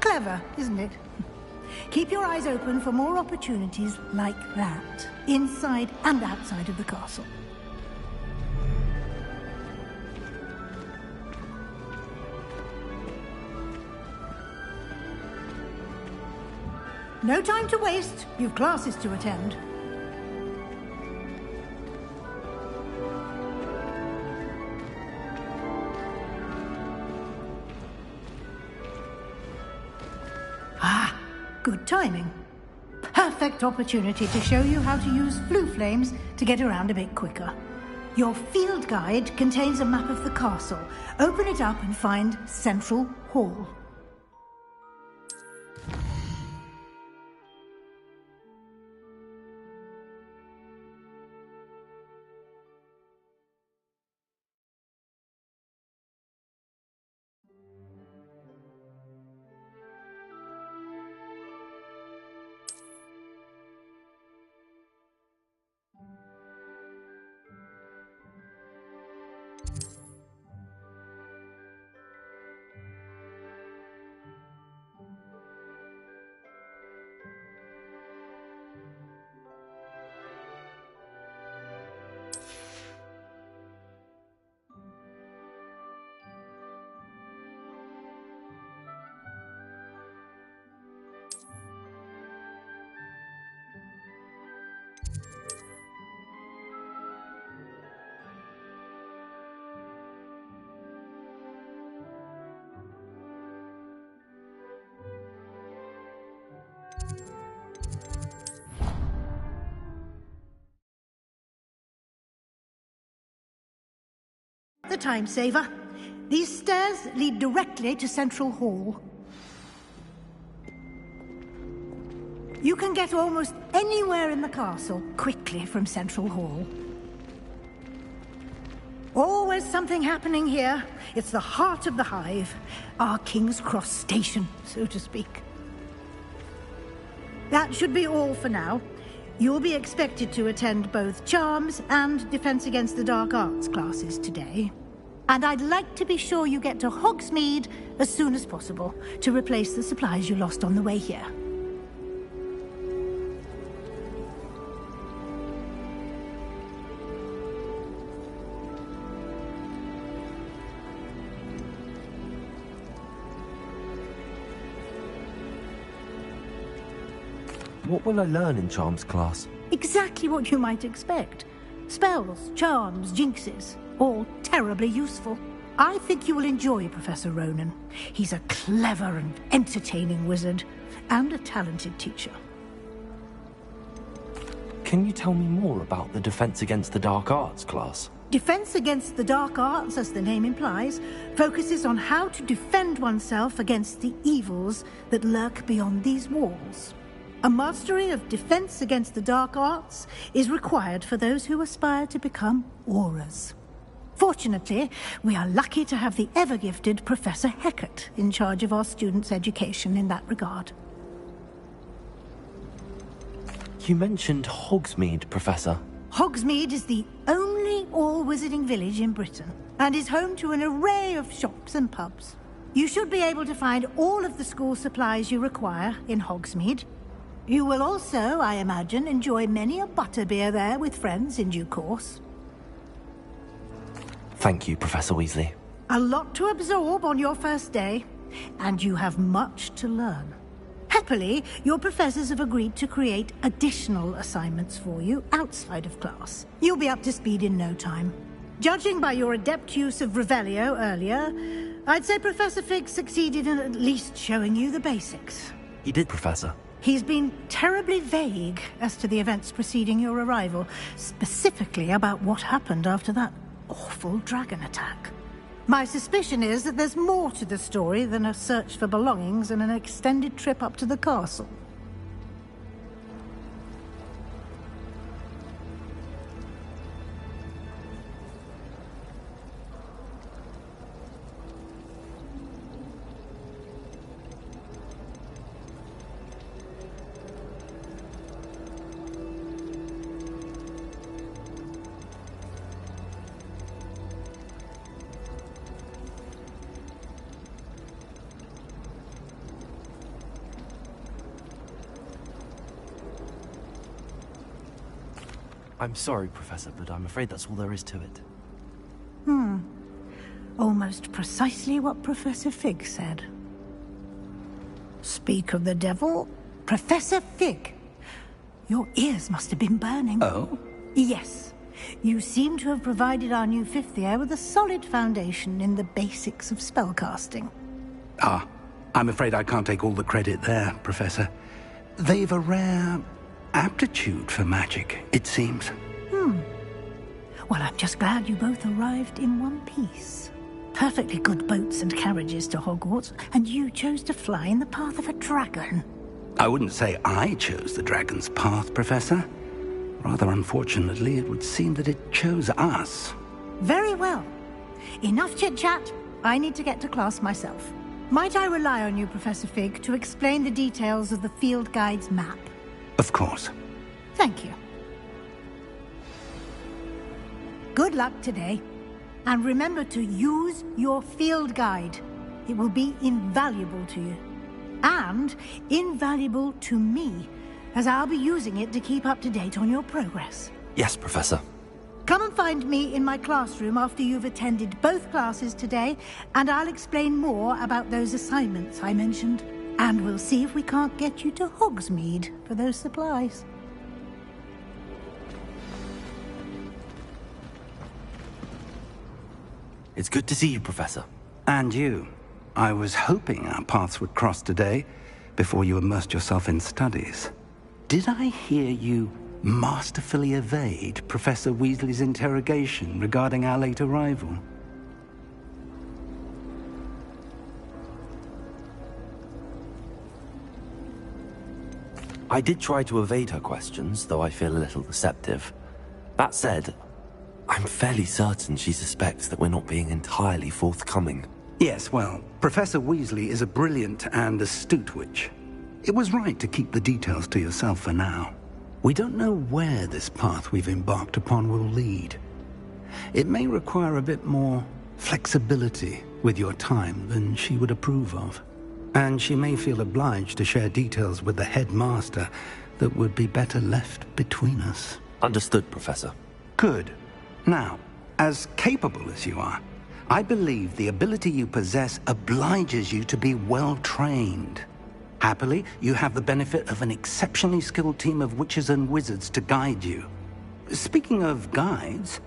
Clever, isn't it? Keep your eyes open for more opportunities like that, inside and outside of the castle. No time to waste. You've classes to attend. Good timing. Perfect opportunity to show you how to use flue flames to get around a bit quicker. Your field guide contains a map of the castle. Open it up and find Central Hall. The time saver. These stairs lead directly to Central Hall. You can get almost anywhere in the castle quickly from Central Hall. Always something happening here. It's the heart of the hive, our King's Cross station, so to speak. That should be all for now. You'll be expected to attend both Charms and Defense Against the Dark Arts classes today. And I'd like to be sure you get to Hogsmeade as soon as possible to replace the supplies you lost on the way here. What will I learn in Charms class? Exactly what you might expect. Spells, charms, jinxes, all terribly useful. I think you will enjoy Professor Ronan. He's a clever and entertaining wizard, and a talented teacher. Can you tell me more about the Defense Against the Dark Arts class? Defense Against the Dark Arts, as the name implies, focuses on how to defend oneself against the evils that lurk beyond these walls. A mastery of Defense Against the Dark Arts is required for those who aspire to become Aurors. Fortunately, we are lucky to have the ever-gifted Professor Hecat in charge of our students' education in that regard. You mentioned Hogsmeade, Professor. Hogsmeade is the only all-wizarding village in Britain, and is home to an array of shops and pubs. You should be able to find all of the school supplies you require in Hogsmeade. You will also, I imagine, enjoy many a butterbeer there with friends in due course. Thank you, Professor Weasley. A lot to absorb on your first day, and you have much to learn. Happily, your professors have agreed to create additional assignments for you outside of class. You'll be up to speed in no time. Judging by your adept use of Revelio earlier, I'd say Professor Fig succeeded in at least showing you the basics. He did, Professor. He's been terribly vague as to the events preceding your arrival, specifically about what happened after that awful dragon attack. My suspicion is that there's more to the story than a search for belongings and an extended trip up to the castle. I'm sorry, Professor, but I'm afraid that's all there is to it. Almost precisely what Professor Fig said. Speak of the devil, Professor Fig. Your ears must have been burning. Oh? Yes. You seem to have provided our new fifth year with a solid foundation in the basics of spellcasting. Ah, I'm afraid I can't take all the credit there, Professor. They've a rare aptitude for magic, it seems. Well, I'm just glad you both arrived in one piece. Perfectly good boats and carriages to Hogwarts, and you chose to fly in the path of a dragon. I wouldn't say I chose the dragon's path, Professor. Rather unfortunately, it would seem that it chose us. Very well. Enough chit-chat. I need to get to class myself. Might I rely on you, Professor Fig, to explain the details of the field guide's map? Of course. Thank you. Good luck today. And remember to use your field guide. It will be invaluable to you. And invaluable to me, as I'll be using it to keep up to date on your progress. Yes, Professor. Come and find me in my classroom after you've attended both classes today, and I'll explain more about those assignments I mentioned. And we'll see if we can't get you to Hogsmeade for those supplies. It's good to see you, Professor. And you. I was hoping our paths would cross today, before you immersed yourself in studies. Did I hear you masterfully evade Professor Weasley's interrogation regarding our late arrival? I did try to evade her questions, though I feel a little deceptive. That said, I'm fairly certain she suspects that we're not being entirely forthcoming. Yes, well, Professor Weasley is a brilliant and astute witch. It was right to keep the details to yourself for now. We don't know where this path we've embarked upon will lead. It may require a bit more flexibility with your time than she would approve of. And she may feel obliged to share details with the headmaster that would be better left between us. Understood, Professor. Good. Now, as capable as you are, I believe the ability you possess obliges you to be well-trained. Happily, you have the benefit of an exceptionally skilled team of witches and wizards to guide you. Speaking of guides,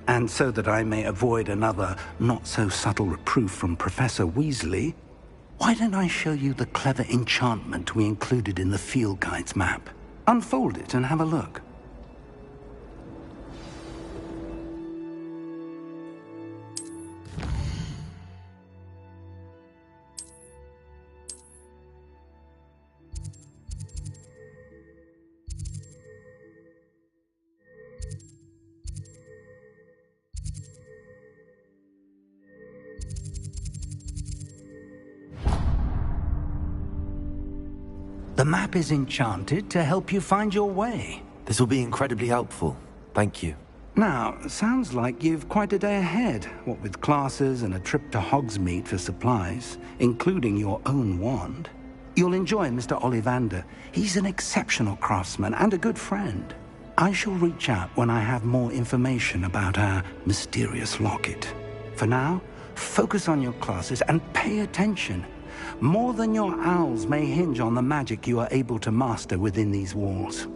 and so that I may avoid another not-so-subtle reproof from Professor Weasley, why don't I show you the clever enchantment we included in the field guide's map? Unfold it and have a look. The map is enchanted to help you find your way. This will be incredibly helpful. Thank you. Now, sounds like you've quite a day ahead, what with classes and a trip to Hogsmeade for supplies, including your own wand. You'll enjoy Mr. Ollivander. He's an exceptional craftsman and a good friend. I shall reach out when I have more information about our mysterious locket. For now, focus on your classes and pay attention. More than your owls may hinge on the magic you are able to master within these walls.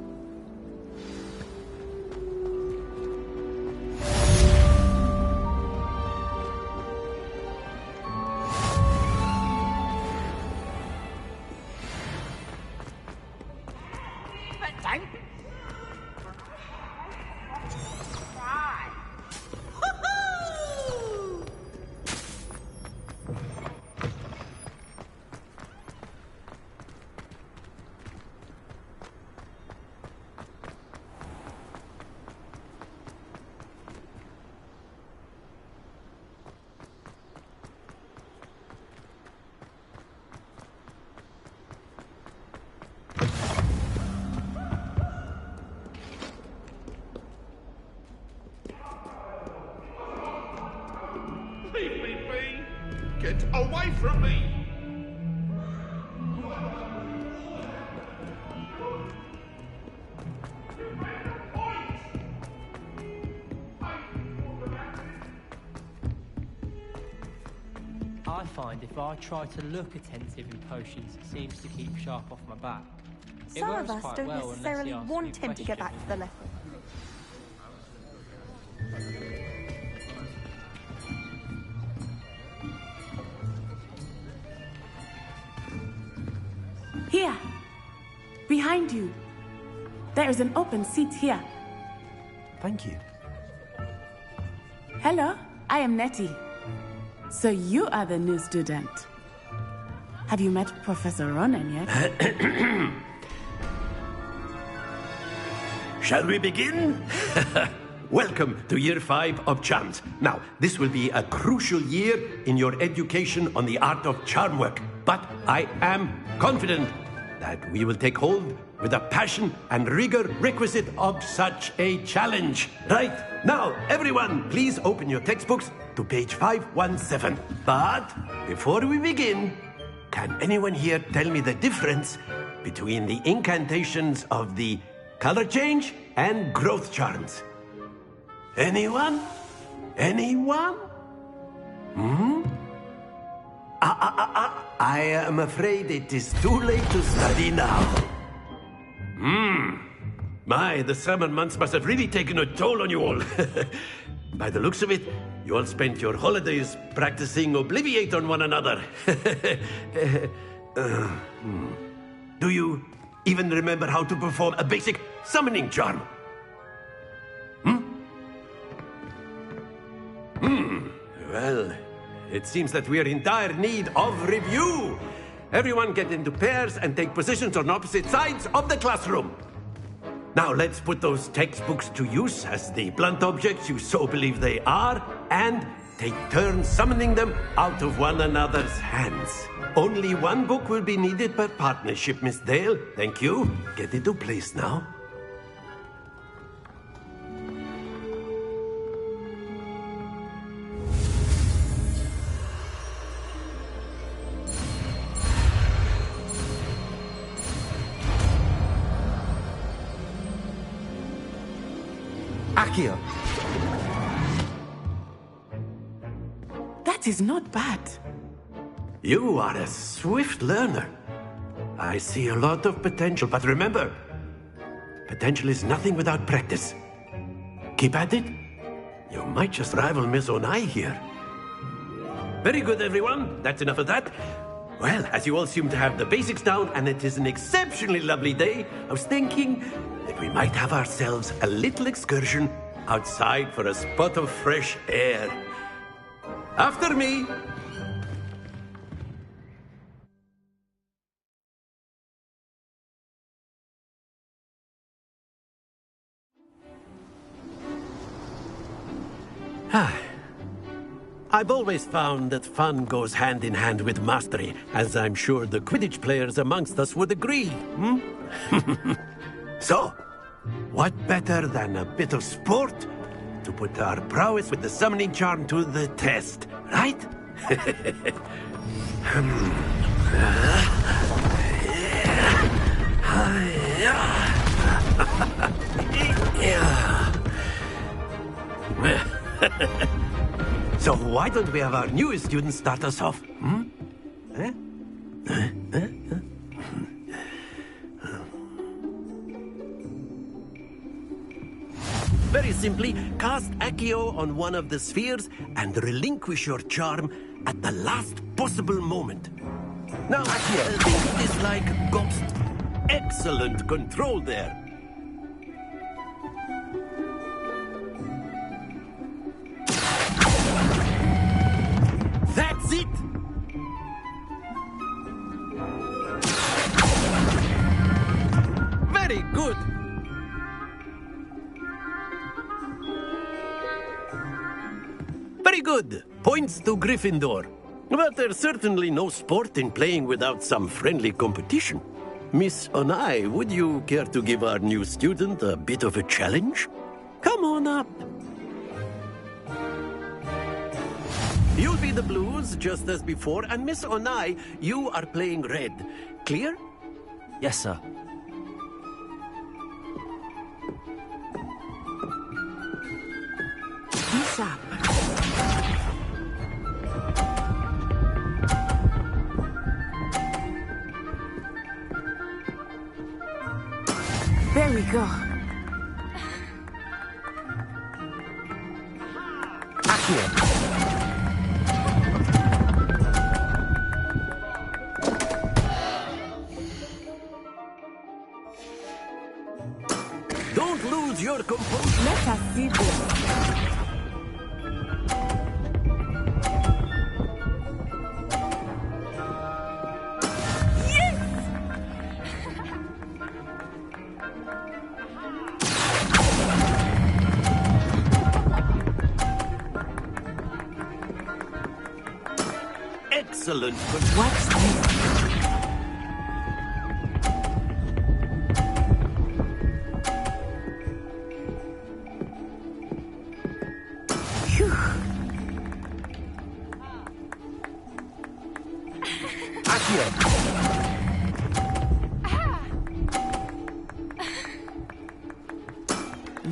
Get away from me! I find if I try to look attentive in potions, it seems to keep sharp off my back. It Some works of us quite don't well unless necessarily he asks want me a him to get question. back to the lesson. Here. Behind you. There is an open seat here. Thank you. Hello, I am Nettie. So you are the new student. Have you met Professor Ronan yet? Shall we begin? Welcome to Year 5 of Charms. Now, this will be a crucial year in your education on the art of charm work. But I am confident that we will take hold with the passion and rigor requisite of such a challenge. Right, now, everyone, please open your textbooks to page 517. But before we begin, can anyone here tell me the difference between the incantations of the color change and growth charms? Anyone? Anyone? I am afraid it is too late to study now. My, the summer months must have really taken a toll on you all. By the looks of it, you all spent your holidays practicing Obliviate on one another. Do you even remember how to perform a basic summoning charm? Well, it seems that we are in dire need of review. Everyone get into pairs and take positions on opposite sides of the classroom. Now let's put those textbooks to use as the blunt objects you so believe they are, and take turns summoning them out of one another's hands. Only one book will be needed per partnership, Miss Dale. Thank you. Get into place now. Accio. That is not bad. You are a swift learner. I see a lot of potential, but remember, potential is nothing without practice. Keep at it. You might just rival Miss Onai here. Very good, everyone. That's enough of that. Well, as you all seem to have the basics down, and it is an exceptionally lovely day, I was thinking that we might have ourselves a little excursion outside for a spot of fresh air. After me. I've always found that fun goes hand in hand with mastery, as I'm sure the Quidditch players amongst us would agree. So, what better than a bit of sport to put our prowess with the summoning charm to the test, right? So why don't we have our newest student start us off? Eh? Very simply, cast Accio on one of the spheres and relinquish your charm at the last possible moment. Now, Accio, think of this like Ghost. Excellent control there. That's it! Very good! Very good. Points to Gryffindor. But there's certainly no sport in playing without some friendly competition. Miss Onai, would you care to give our new student a bit of a challenge? Come on up. You'll be the blues, just as before, and Miss Onai, you are playing red. Clear? Yes, sir. Bishop. There we go. Don't lose your composure. Let us see this. Excellent. Watch this.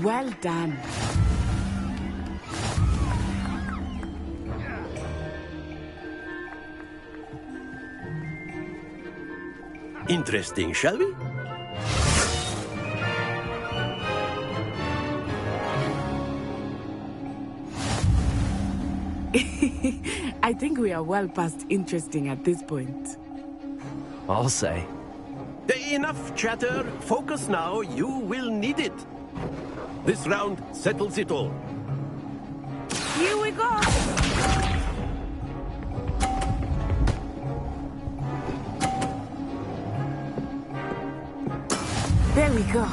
Well done. Interesting, shall we? I think we are well past interesting at this point. I'll say. Enough chatter. Focus now. You will need it. This round settles it all. Here we go. There we go.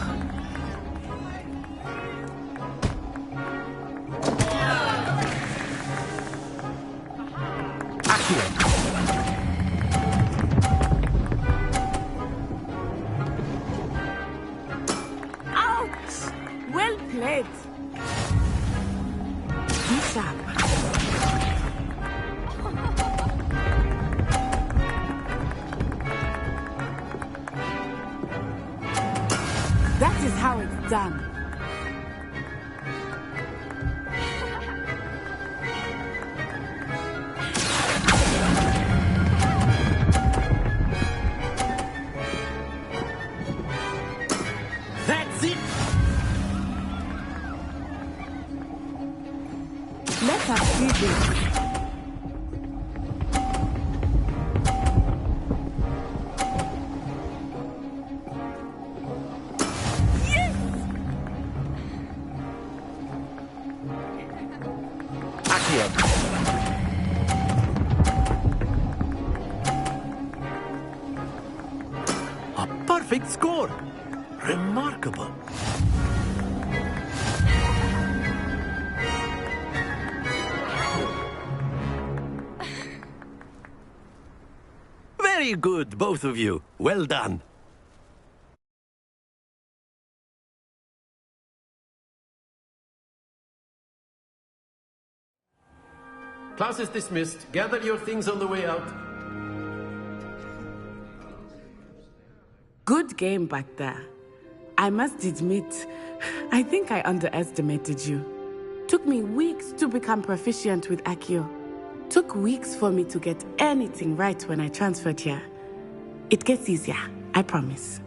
Ouch! Well played. Bishop. That is how it's done. That's it. Let us see this. A perfect score. Remarkable. Very good, both of you. Well done. Class is dismissed. Gather your things on the way out. Good game back there. I must admit, I think I underestimated you. Took me weeks to become proficient with Accio. Took weeks for me to get anything right when I transferred here. It gets easier, I promise.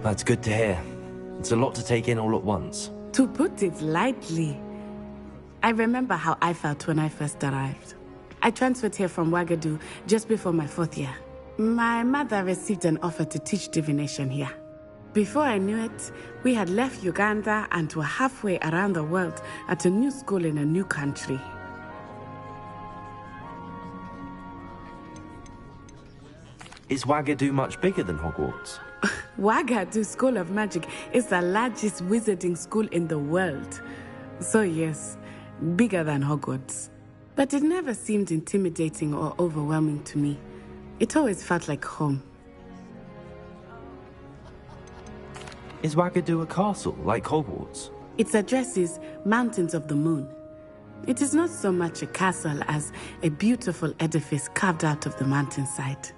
That's good to hear. It's a lot to take in all at once. To put it lightly, I remember how I felt when I first arrived. I transferred here from Ouagadougou just before my 4th year. My mother received an offer to teach divination here. Before I knew it, we had left Uganda and were halfway around the world at a new school in a new country. Is Ouagadougou much bigger than Hogwarts? Ouagadougou School of Magic is the largest wizarding school in the world. So yes, bigger than Hogwarts. But it never seemed intimidating or overwhelming to me. It always felt like home. Is Ouagadougou a castle, like Hogwarts? Its address is Mountains of the Moon. It is not so much a castle as a beautiful edifice carved out of the mountainside.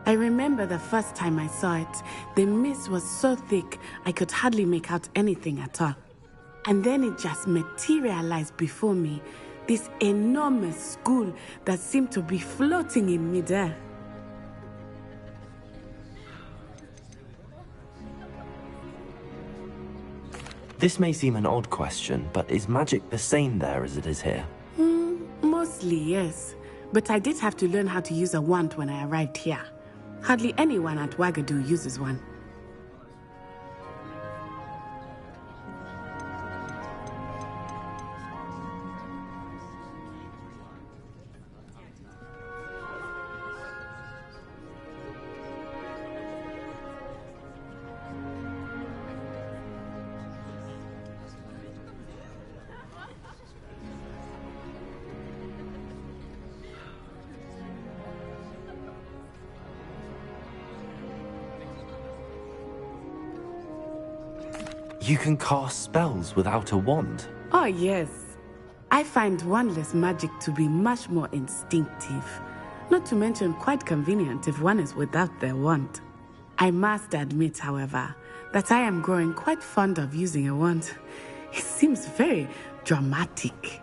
I remember the first time I saw it, the mist was so thick I could hardly make out anything at all. And then it just materialized before me, this enormous school that seemed to be floating in midair. This may seem an odd question, but is magic the same there as it is here? Mostly, yes. But I did have to learn how to use a wand when I arrived here. Hardly anyone at Ouagadougou uses one. You can cast spells without a wand? Oh, yes. I find wandless magic to be much more instinctive. Not to mention quite convenient if one is without their wand. I must admit, however, that I am growing quite fond of using a wand. It seems very dramatic.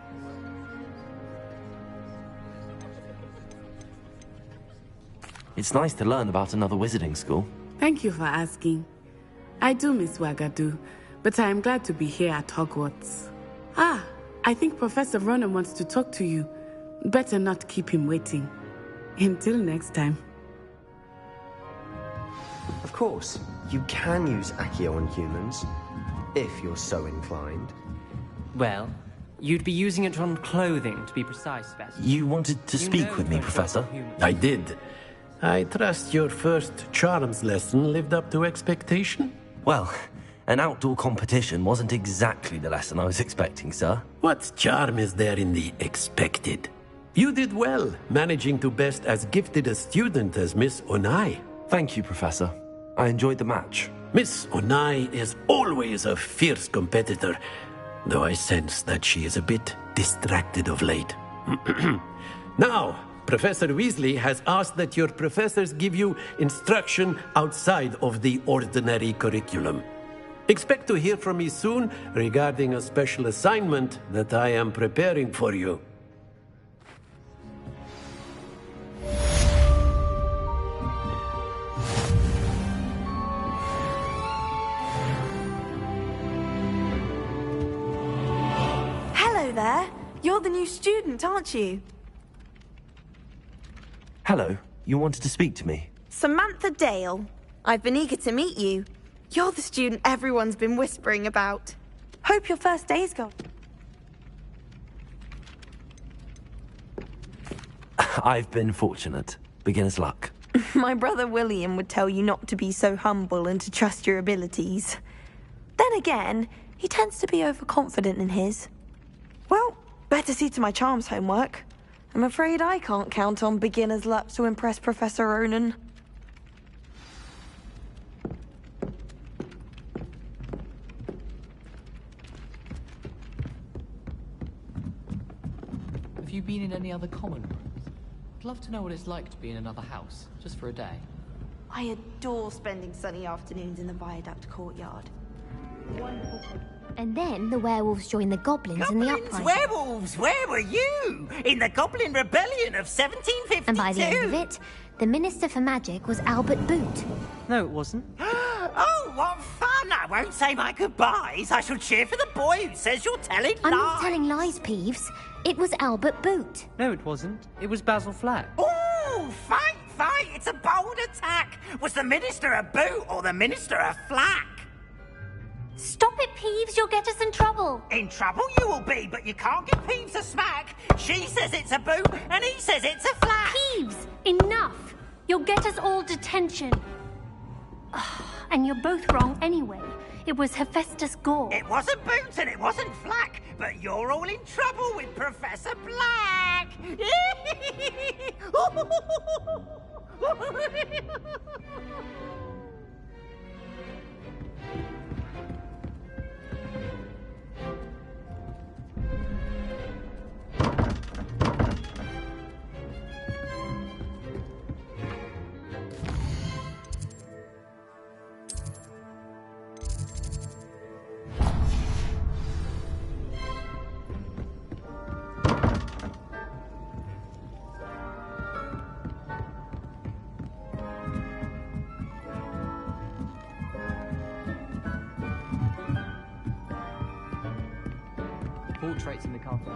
It's nice to learn about another wizarding school. Thank you for asking. I do miss Ouagadougou, but I am glad to be here at Hogwarts. Ah, I think Professor Ronan wants to talk to you. Better not keep him waiting. Until next time. Of course, you can use Accio on humans, if you're so inclined. Well, you'd be using it on clothing, to be precise, Beth. You wanted to speak with me, Professor? I did. I trust your first charms lesson lived up to expectation? Well, an outdoor competition wasn't exactly the lesson I was expecting, sir. What charm is there in the expected? You did well, managing to best as gifted a student as Miss Onai. Thank you, Professor. I enjoyed the match. Miss Onai is always a fierce competitor, though I sense that she is a bit distracted of late. Now, Professor Weasley has asked that your professors give you instruction outside of the ordinary curriculum. Expect to hear from me soon regarding a special assignment that I am preparing for you. Hello there. You're the new student, aren't you? Hello, you wanted to speak to me? Samantha Dale. I've been eager to meet you. You're the student everyone's been whispering about. Hope your first day's gone. I've been fortunate. Beginner's luck. My brother William would tell you not to be so humble and to trust your abilities. Then again, he tends to be overconfident in his. Well, better see to my charms homework. I'm afraid I can't count on beginner's luck to impress Professor Ronan. Have you been in any other common rooms? I'd love to know what it's like to be in another house, just for a day. I adore spending sunny afternoons in the viaduct courtyard. Wonderful. And then the werewolves joined the goblins in the uprising. Werewolves, where were you? In the Goblin Rebellion of 1752? And by the end of it, the Minister for Magic was Albert Boot. No, it wasn't. Oh, what fun! I won't say my goodbyes. I shall cheer for the boy who says you're telling I'm lies. not telling lies, Peeves. It was Albert Boot. No, it wasn't. It was Basil Flack. Oh, fight, fight! It's a bold attack. Was the Minister a boot or the Minister a flack? Stop it, Peeves. You'll get us in trouble. In trouble you will be, but you can't give Peeves a smack. She says it's a boot, and he says it's a flack. Peeves, enough. You'll get us all detention. And you're both wrong anyway. It was Hephaestus Gore. It wasn't boot and it wasn't flack, but you're all in trouble with Professor Black. Portraits in the carpet.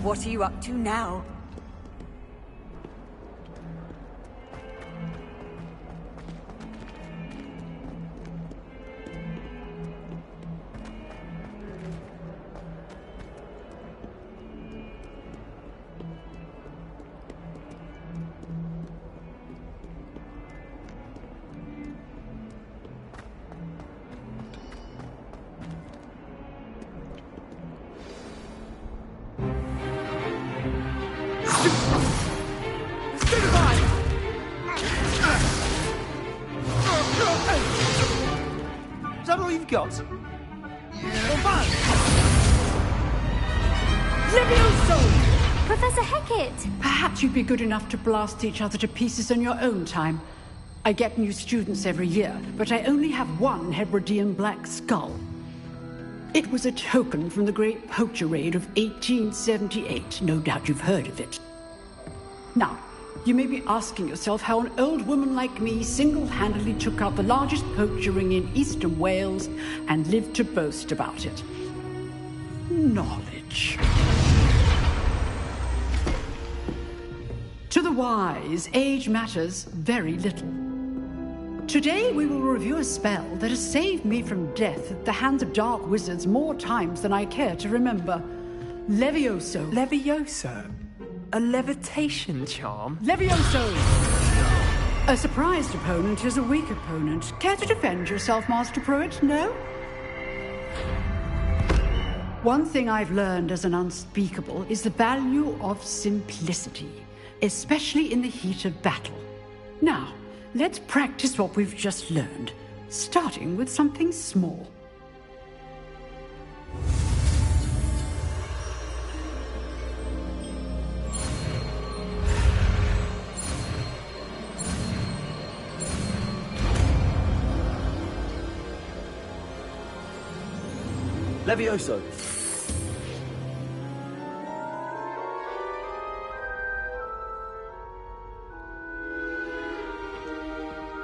What are you up to now? Is that all you've got? Levioso! Professor Hecat! Perhaps you'd be good enough to blast each other to pieces in your own time. I get new students every year, but I only have one Hebridean black skull. It was a token from the Great Poacher Raid of 1878. No doubt you've heard of it. Now, you may be asking yourself how an old woman like me single-handedly took out the largest poacher ring in eastern Wales and lived to boast about it. Knowledge. To the wise, age matters very little. Today we will review a spell that has saved me from death at the hands of dark wizards more times than I care to remember. Levioso. Levioso? A levitation charm? Levioso! A surprised opponent is a weak opponent. Care to defend yourself, Master Pruitt? No? One thing I've learned as an unspeakable is the value of simplicity, especially in the heat of battle. Now, let's practice what we've just learned, starting with something small. Levioso.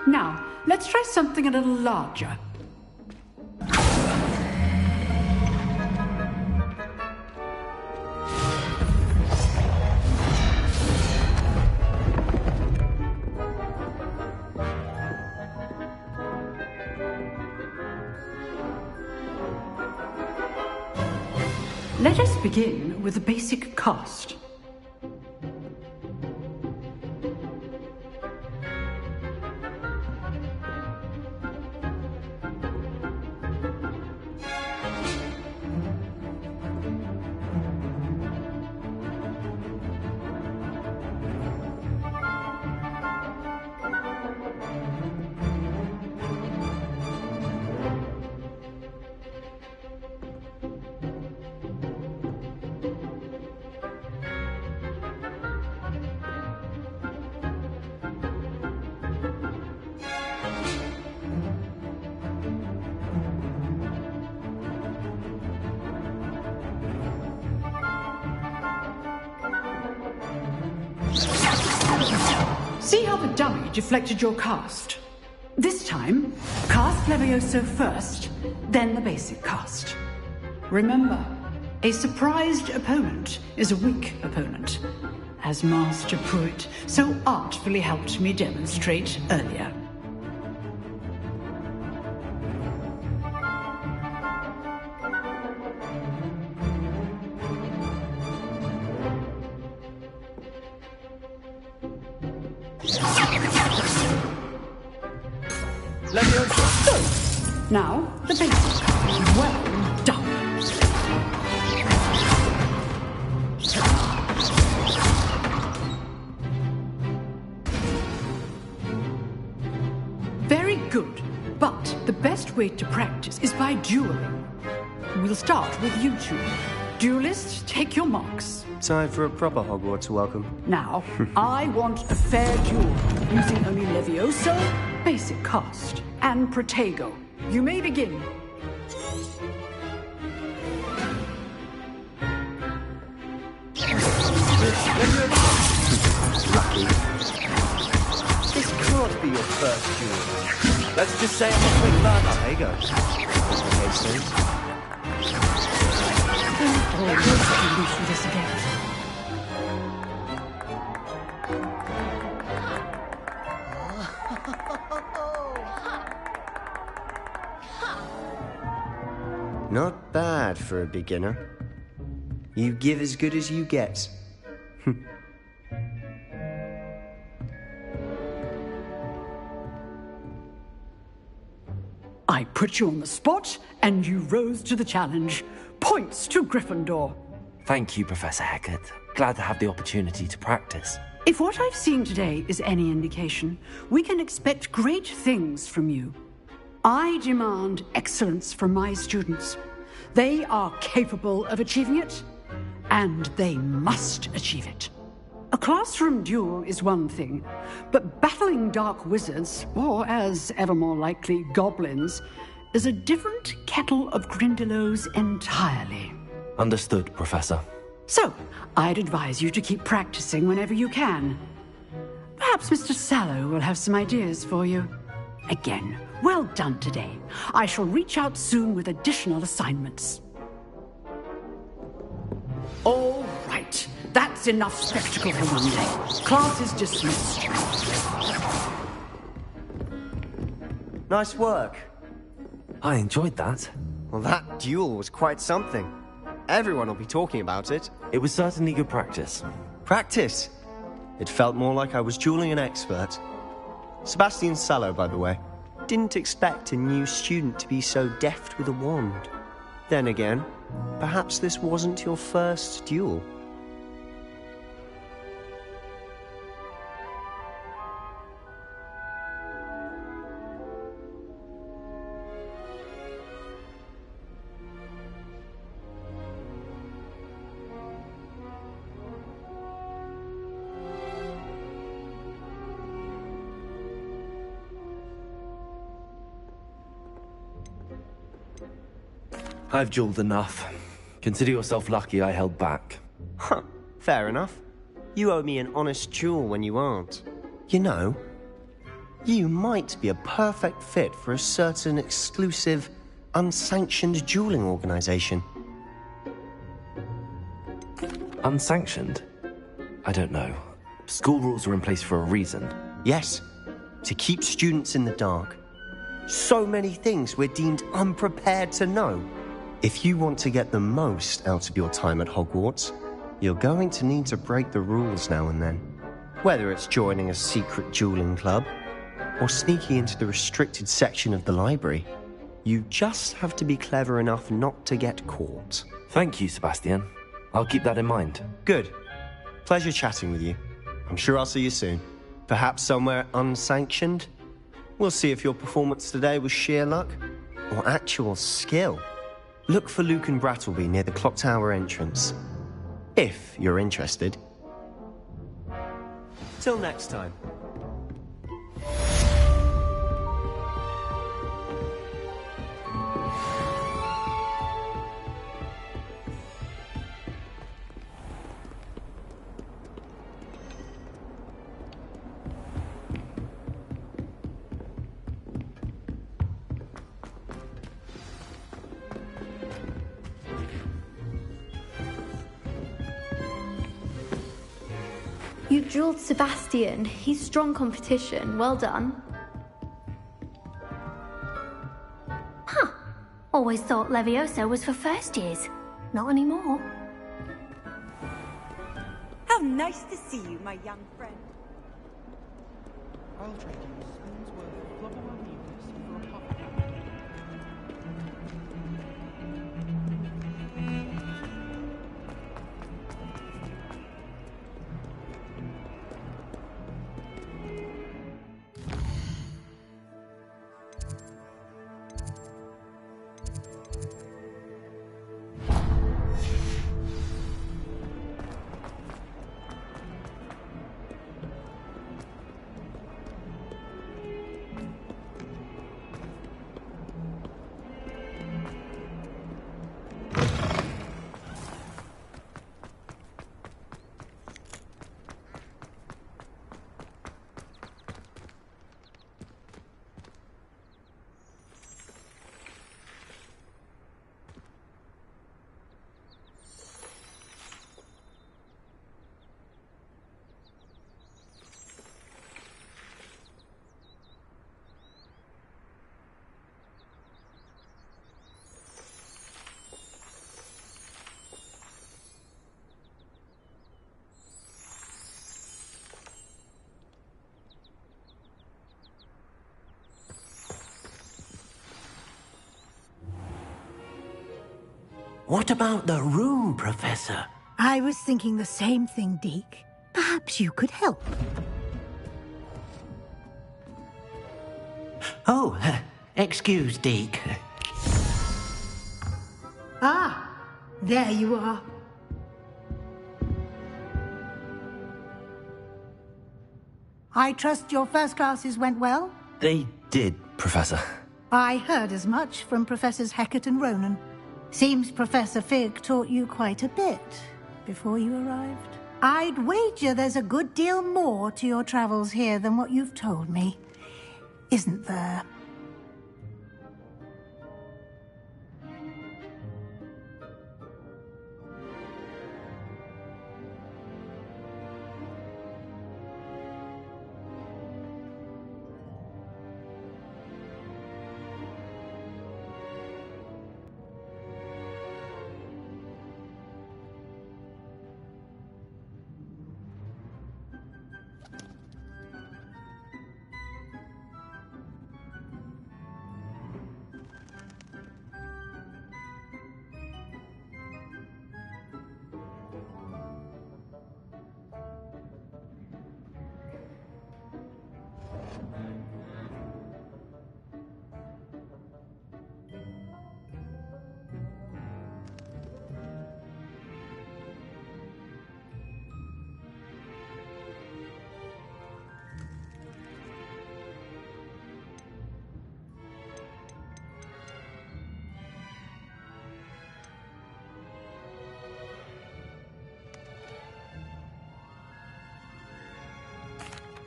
Now, let's try something a little larger. Let us begin with the basic cast. See how the dummy deflected your cast? This time, cast Levioso first, then the basic cast. Remember, a surprised opponent is a weak opponent, as Master Pruitt so artfully helped me demonstrate earlier. Now, the basic. Well done. Very good. But the best way to practice is by dueling. We'll start with you two. Duelists, take your marks. Time for a proper Hogwarts welcome. Now, I want a fair duel, using only Levioso, basic cast, and Protego. You may begin. Lucky. This can't be your first duel. Let's just say I'm a quick learner. There you go. That's the case then. Oh, let's do this again. Not bad for a beginner. You give as good as you get. I put you on the spot, and you rose to the challenge. Points to Gryffindor. Thank you, Professor Hecat. Glad to have the opportunity to practice. If what I've seen today is any indication, we can expect great things from you. I demand excellence from my students. They are capable of achieving it, and they must achieve it. A classroom duel is one thing, but battling dark wizards, or as ever more likely, goblins, is a different kettle of Grindylows entirely. Understood, Professor. So, I'd advise you to keep practicing whenever you can. Perhaps Mr. Sallow will have some ideas for you. Again, well done today. I shall reach out soon with additional assignments. All right. That's enough spectacle for one day. Class is dismissed. Nice work. I enjoyed that. Well, that duel was quite something. Everyone will be talking about it. It was certainly good practice. Practice? It felt more like I was dueling an expert. Sebastian Sallow, by the way. Didn't expect a new student to be so deft with a wand. Then again, perhaps this wasn't your first duel. I've dueled enough. Consider yourself lucky I held back. Huh, fair enough. You owe me an honest duel when you aren't. You know, You might be a perfect fit for a certain exclusive, unsanctioned dueling organization. Unsanctioned? I don't know. School rules are in place for a reason. Yes, to keep students in the dark. So many things we're deemed unprepared to know. If you want to get the most out of your time at Hogwarts, you're going to need to break the rules now and then. Whether it's joining a secret dueling club, or sneaking into the restricted section of the library, you just have to be clever enough not to get caught. Thank you, Sebastian. I'll keep that in mind. Good. Pleasure chatting with you. I'm sure I'll see you soon. Perhaps somewhere unsanctioned? We'll see if your performance today was sheer luck or actual skill. Look for Luke and Brattleby near the clock tower entrance. If you're interested. Till next time. You drilled Sebastian. He's strong competition. Well done. Huh. Always thought Levioso was for first years. Not anymore. How nice to see you, my young friend. I'll trade you a spoon's worth of flubber mucus for a puff. What about the room, Professor? I was thinking the same thing, Deke. Perhaps you could help. Oh, excuse, Deke. Ah, there you are. I trust your first classes went well? They did, Professor. I heard as much from Professors Hecat and Ronan. Seems Professor Fig taught you quite a bit before you arrived. I'd wager there's a good deal more to your travels here than what you've told me. Isn't there?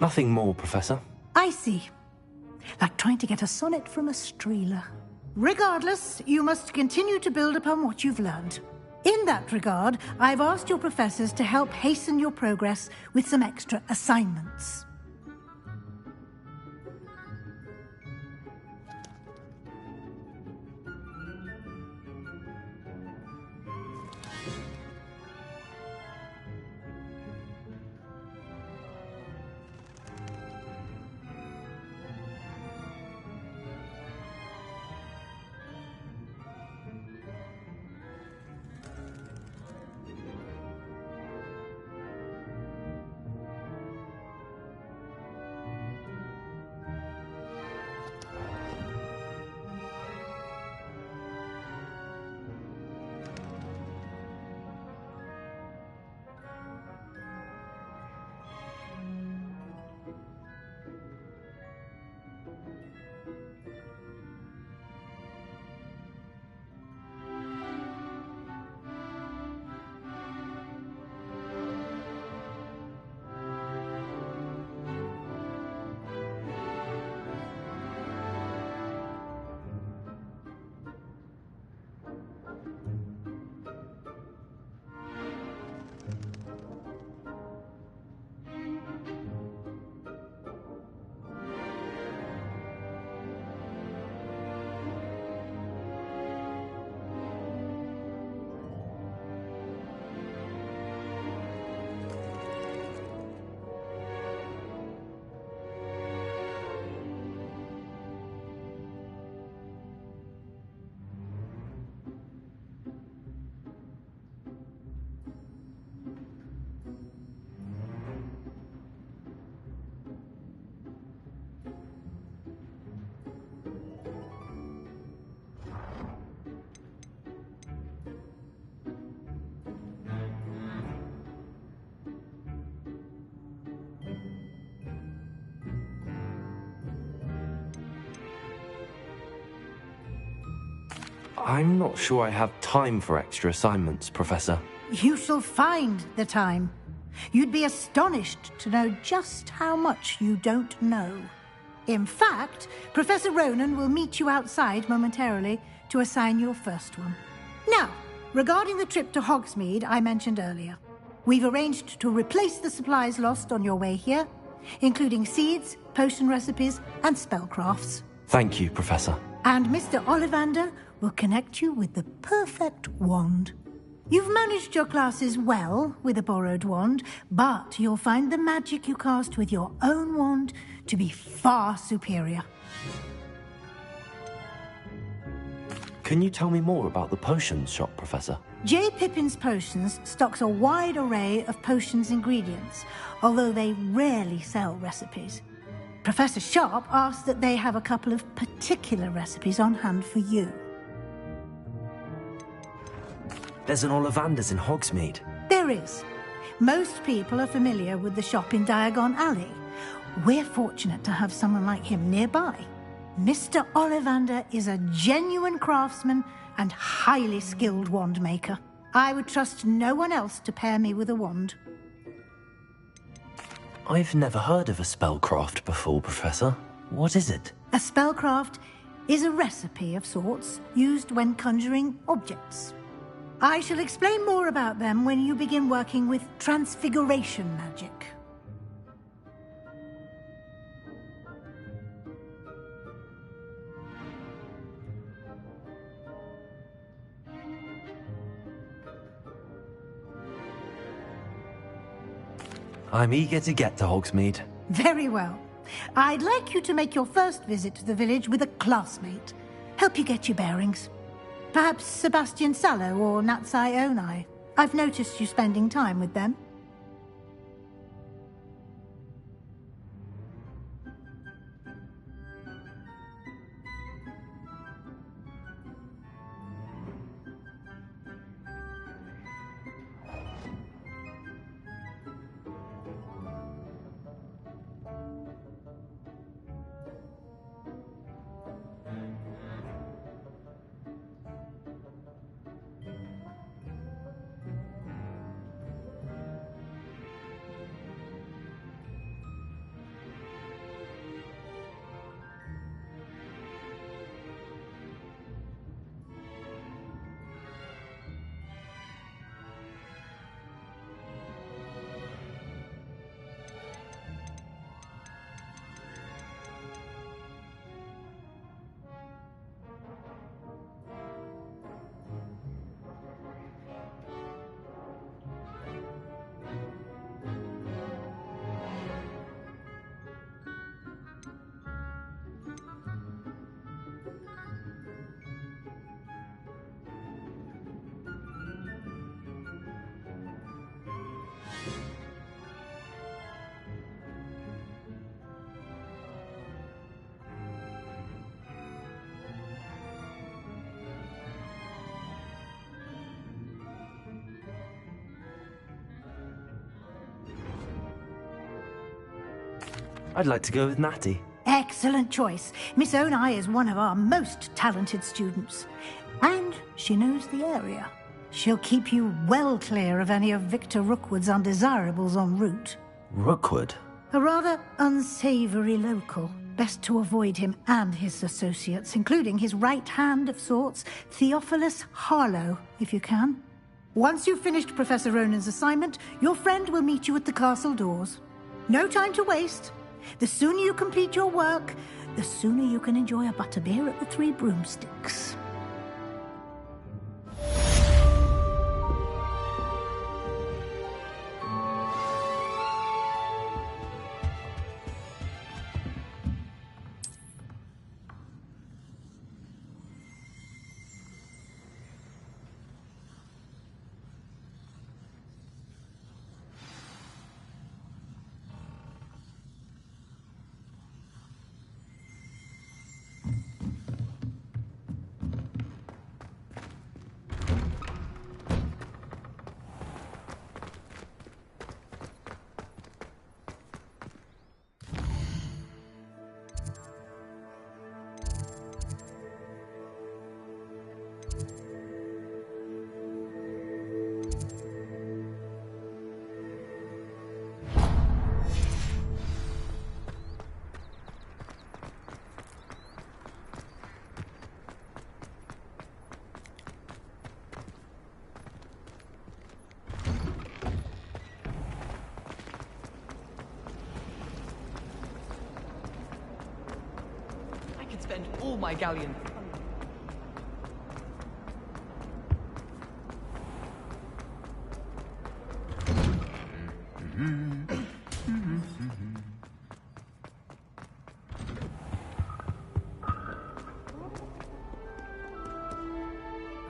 Nothing more, Professor. I see. like trying to get a sonnet from a streeler. Regardless, you must continue to build upon what you've learned. In that regard, I've asked your professors to help hasten your progress with some extra assignments. I'm not sure I have time for extra assignments, Professor. You shall find the time. You'd be astonished to know just how much you don't know. In fact, Professor Ronan will meet you outside momentarily to assign your first one. Now, regarding the trip to Hogsmeade I mentioned earlier, we've arranged to replace the supplies lost on your way here, including seeds, potion recipes, and spellcrafts. Thank you, Professor. And Mr. Ollivander will connect you with the perfect wand. You've managed your classes well with a borrowed wand, but you'll find the magic you cast with your own wand to be far superior. Can you tell me more about the potions shop, Professor? J. Pippin's Potions stocks a wide array of potions ingredients, although they rarely sell recipes. Professor Sharp asked that they have a couple of particular recipes on hand for you. There's an Ollivander's in Hogsmeade. There is. Most people are familiar with the shop in Diagon Alley. We're fortunate to have someone like him nearby. Mr. Ollivander is a genuine craftsman and highly skilled wand maker. I would trust no one else to pair me with a wand. I've never heard of a spellcraft before, Professor. What is it? A spellcraft is a recipe of sorts used when conjuring objects. I shall explain more about them when you begin working with transfiguration magic. I'm eager to get to Hogsmeade. Very well. I'd like you to make your first visit to the village with a classmate. Help you get your bearings. Perhaps Sebastian Sallow or Natsai Onai. I've noticed you spending time with them. I'd like to go with Natty. Excellent choice. Miss Onai is one of our most talented students. And she knows the area. She'll keep you well clear of any of Victor Rookwood's undesirables en route. Rookwood? A rather unsavory local. Best to avoid him and his associates, including his right hand of sorts, Theophilus Harlow, if you can. Once you've finished Professor Ronan's assignment, your friend will meet you at the castle doors. No time to waste. The sooner you complete your work, the sooner you can enjoy a butterbeer at the Three Broomsticks. Spend all my galleon.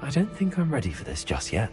I don't think I'm ready for this just yet.